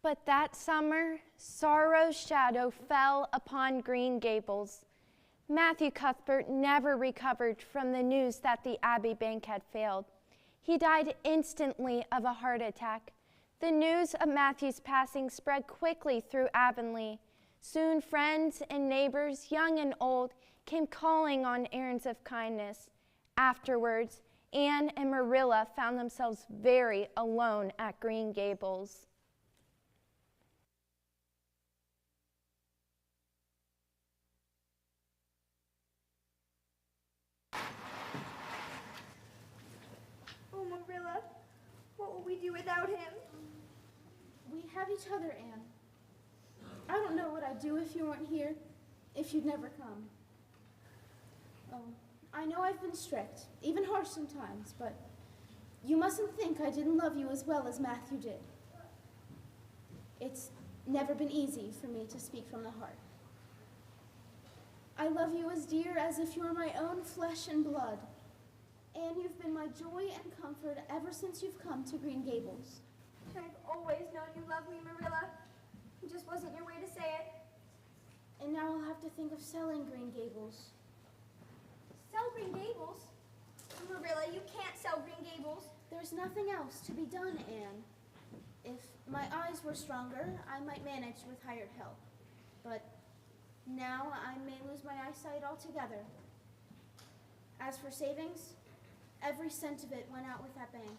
But that summer, sorrow's shadow fell upon Green Gables. Matthew Cuthbert never recovered from the news that the Abbey Bank had failed. He died instantly of a heart attack. The news of Matthew's passing spread quickly through Avonlea. Soon friends and neighbors, young and old, came calling on errands of kindness. Afterwards, Anne and Marilla found themselves very alone at Green Gables. What will we do without him? We have each other, Anne. I don't know what I'd do if you weren't here, if you'd never come. Oh, I know I've been strict, even harsh sometimes, but you mustn't think I didn't love you as well as Matthew did. It's never been easy for me to speak from the heart. I love you as dear as if you were my own flesh and blood. And you've been my joy and comfort ever since you've come to Green Gables. I've always known you loved me, Marilla. It just wasn't your way to say it. And now I'll have to think of selling Green Gables. Sell Green Gables? Marilla, you can't sell Green Gables. There's nothing else to be done, Anne. If my eyes were stronger, I might manage with hired help. But now I may lose my eyesight altogether. As for savings, every cent of it went out with that bank.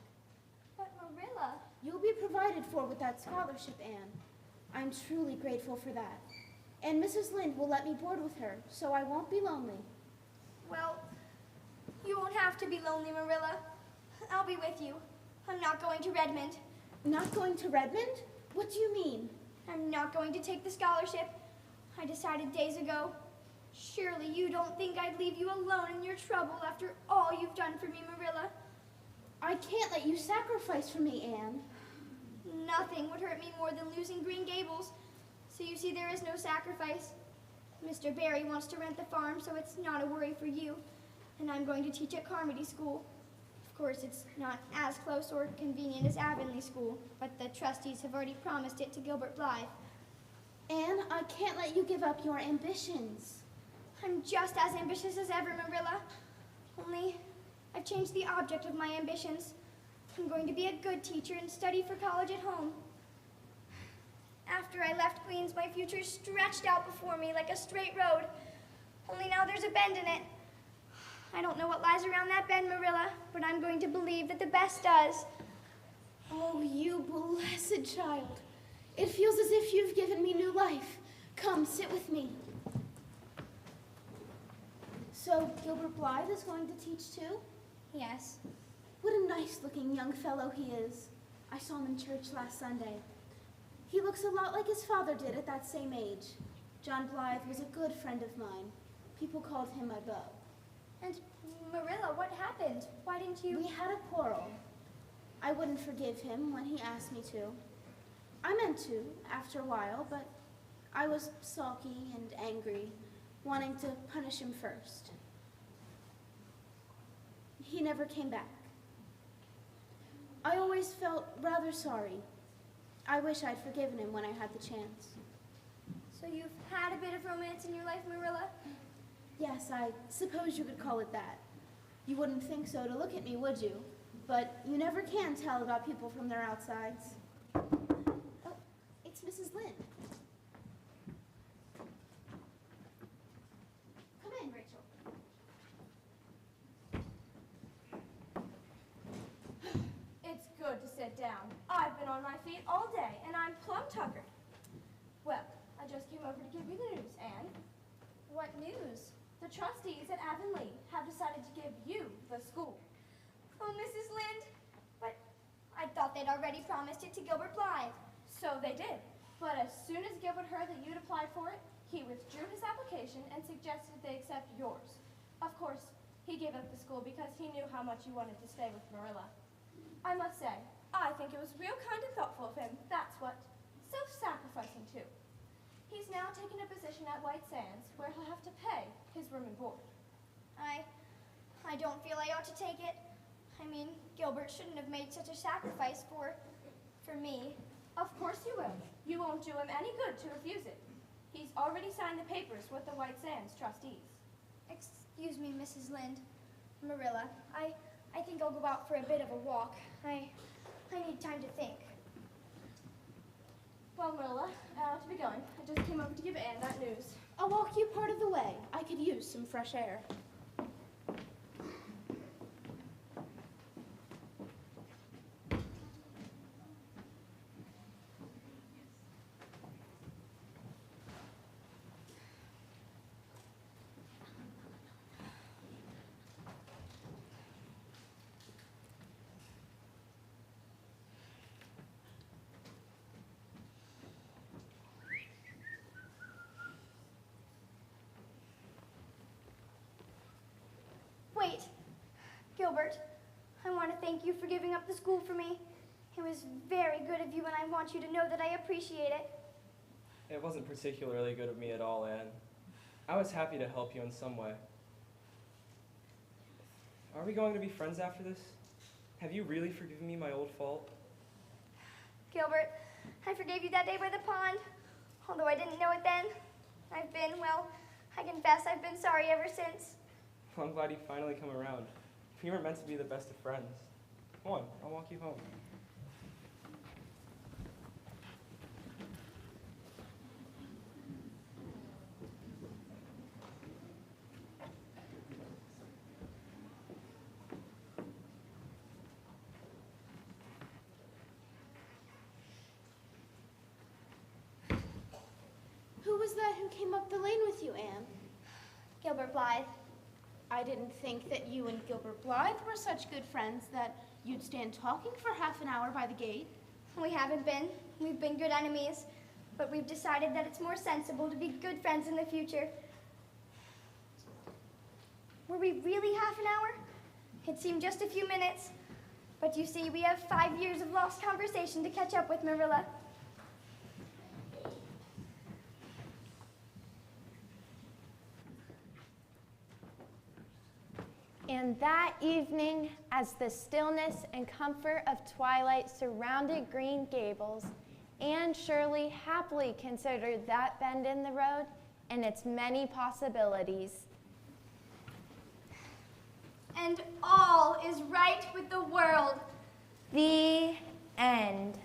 But Marilla... You'll be provided for with that scholarship, Anne. I'm truly grateful for that. And Mrs. Lynde will let me board with her, so I won't be lonely. Well, you won't have to be lonely, Marilla. I'll be with you. I'm not going to Redmond. Not going to Redmond? What do you mean? I'm not going to take the scholarship. I decided days ago. Surely you don't think I'd leave you alone in your trouble after all you've done for me, Marilla. I can't let you sacrifice for me, Anne. Nothing would hurt me more than losing Green Gables. So you see, there is no sacrifice. Mr. Barry wants to rent the farm, so it's not a worry for you. And I'm going to teach at Carmody School. Of course, it's not as close or convenient as Avonlea School, but the trustees have already promised it to Gilbert Blythe. Anne, I can't let you give up your ambitions. I'm just as ambitious as ever, Marilla. Only I've changed the object of my ambitions. I'm going to be a good teacher and study for college at home. After I left Queens, my future stretched out before me like a straight road. Only now there's a bend in it. I don't know what lies around that bend, Marilla, but I'm going to believe that the best does. Oh, you blessed child. It feels as if you've given me new life. Come, sit with me. So, Gilbert Blythe is going to teach too? Yes. What a nice-looking young fellow he is. I saw him in church last Sunday. He looks a lot like his father did at that same age. John Blythe was a good friend of mine. People called him my beau. And Marilla, what happened? Why didn't you... We had a quarrel. I wouldn't forgive him when he asked me to. I meant to, after a while, but I was sulky and angry, wanting to punish him first. He never came back. I always felt rather sorry. I wish I'd forgiven him when I had the chance. So you've had a bit of romance in your life, Marilla? Yes, I suppose you could call it that. You wouldn't think so to look at me, would you? But you never can tell about people from their outsides. Oh, it's Mrs. Lynde. Come in, Rachel. It's good to sit down. I've been on my feet all day, and I'm plumb tuckered. Well, I just came over to give you the news, Anne. What news? The trustees at Avonlea have decided to give you the school. Oh, Mrs. Lynde, but I thought they'd already promised it to Gilbert Blythe. So they did. But as soon as Gilbert heard that you'd applied for it, he withdrew his application and suggested they accept yours. Of course, he gave up the school because he knew how much you wanted to stay with Marilla. I must say, I think it was real kind and thoughtful of him. That's what. Self-sacrificing, too. He's now taken a position at White Sands where he'll have to pay his room and board. I don't feel I ought to take it. I mean, Gilbert shouldn't have made such a sacrifice for me. Of course you will. You won't do him any good to refuse it. He's already signed the papers with the White Sands trustees. Excuse me, Mrs. Lynde. Marilla, I think I'll go out for a bit of a walk. I need time to think. Well, Marilla, I ought to be going. I just came over to give Anne that news. I'll walk you part of the way. I could use some fresh air. Gilbert. I want to thank you for giving up the school for me. It was very good of you, and I want you to know that I appreciate it. It wasn't particularly good of me at all, Anne. I was happy to help you in some way. Are we going to be friends after this? Have you really forgiven me my old fault? Gilbert, I forgave you that day by the pond. Although I didn't know it then, I confess I've been sorry ever since. Well, I'm glad you finally come around. We were meant to be the best of friends. Come on, I'll walk you home. Who was that who came up the lane with you, Anne? Gilbert Blythe. I didn't think that you and Gilbert Blythe were such good friends that you'd stand talking for half an hour by the gate. We haven't been. We've been good enemies. But we've decided that it's more sensible to be good friends in the future. Were we really half an hour? It seemed just a few minutes. But you see, we have 5 years of lost conversation to catch up with, Marilla. And that evening, as the stillness and comfort of twilight surrounded Green Gables, Anne Shirley happily considered that bend in the road and its many possibilities. And all is right with the world. The end.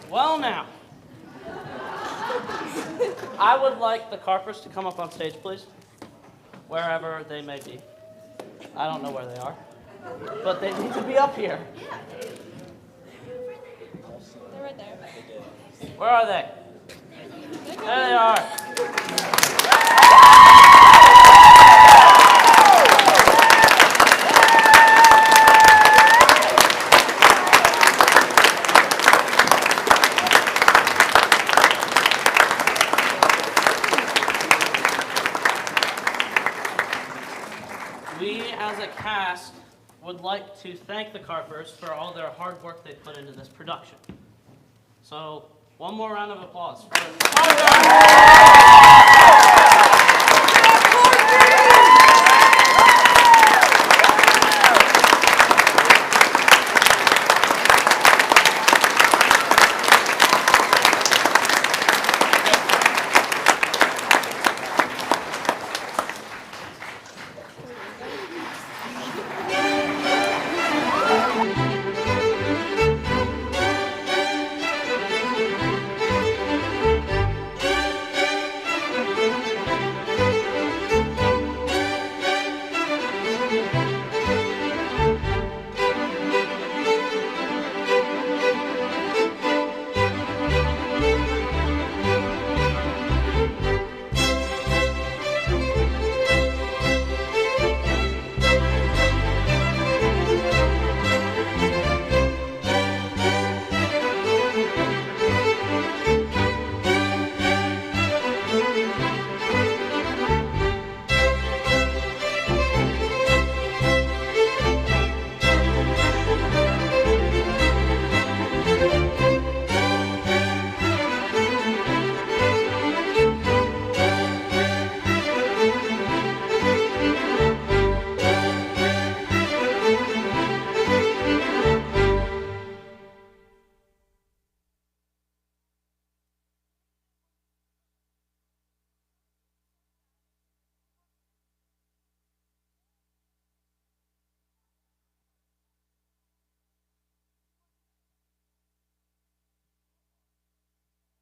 Well, now, I would like the Carpers to come up on stage, please, wherever they may be. I don't know where they are, but they need to be up here. They're right there. Where are they? There they are. We, as a cast, would like to thank the Carpers for all their hard work they put into this production. So, One more round of applause for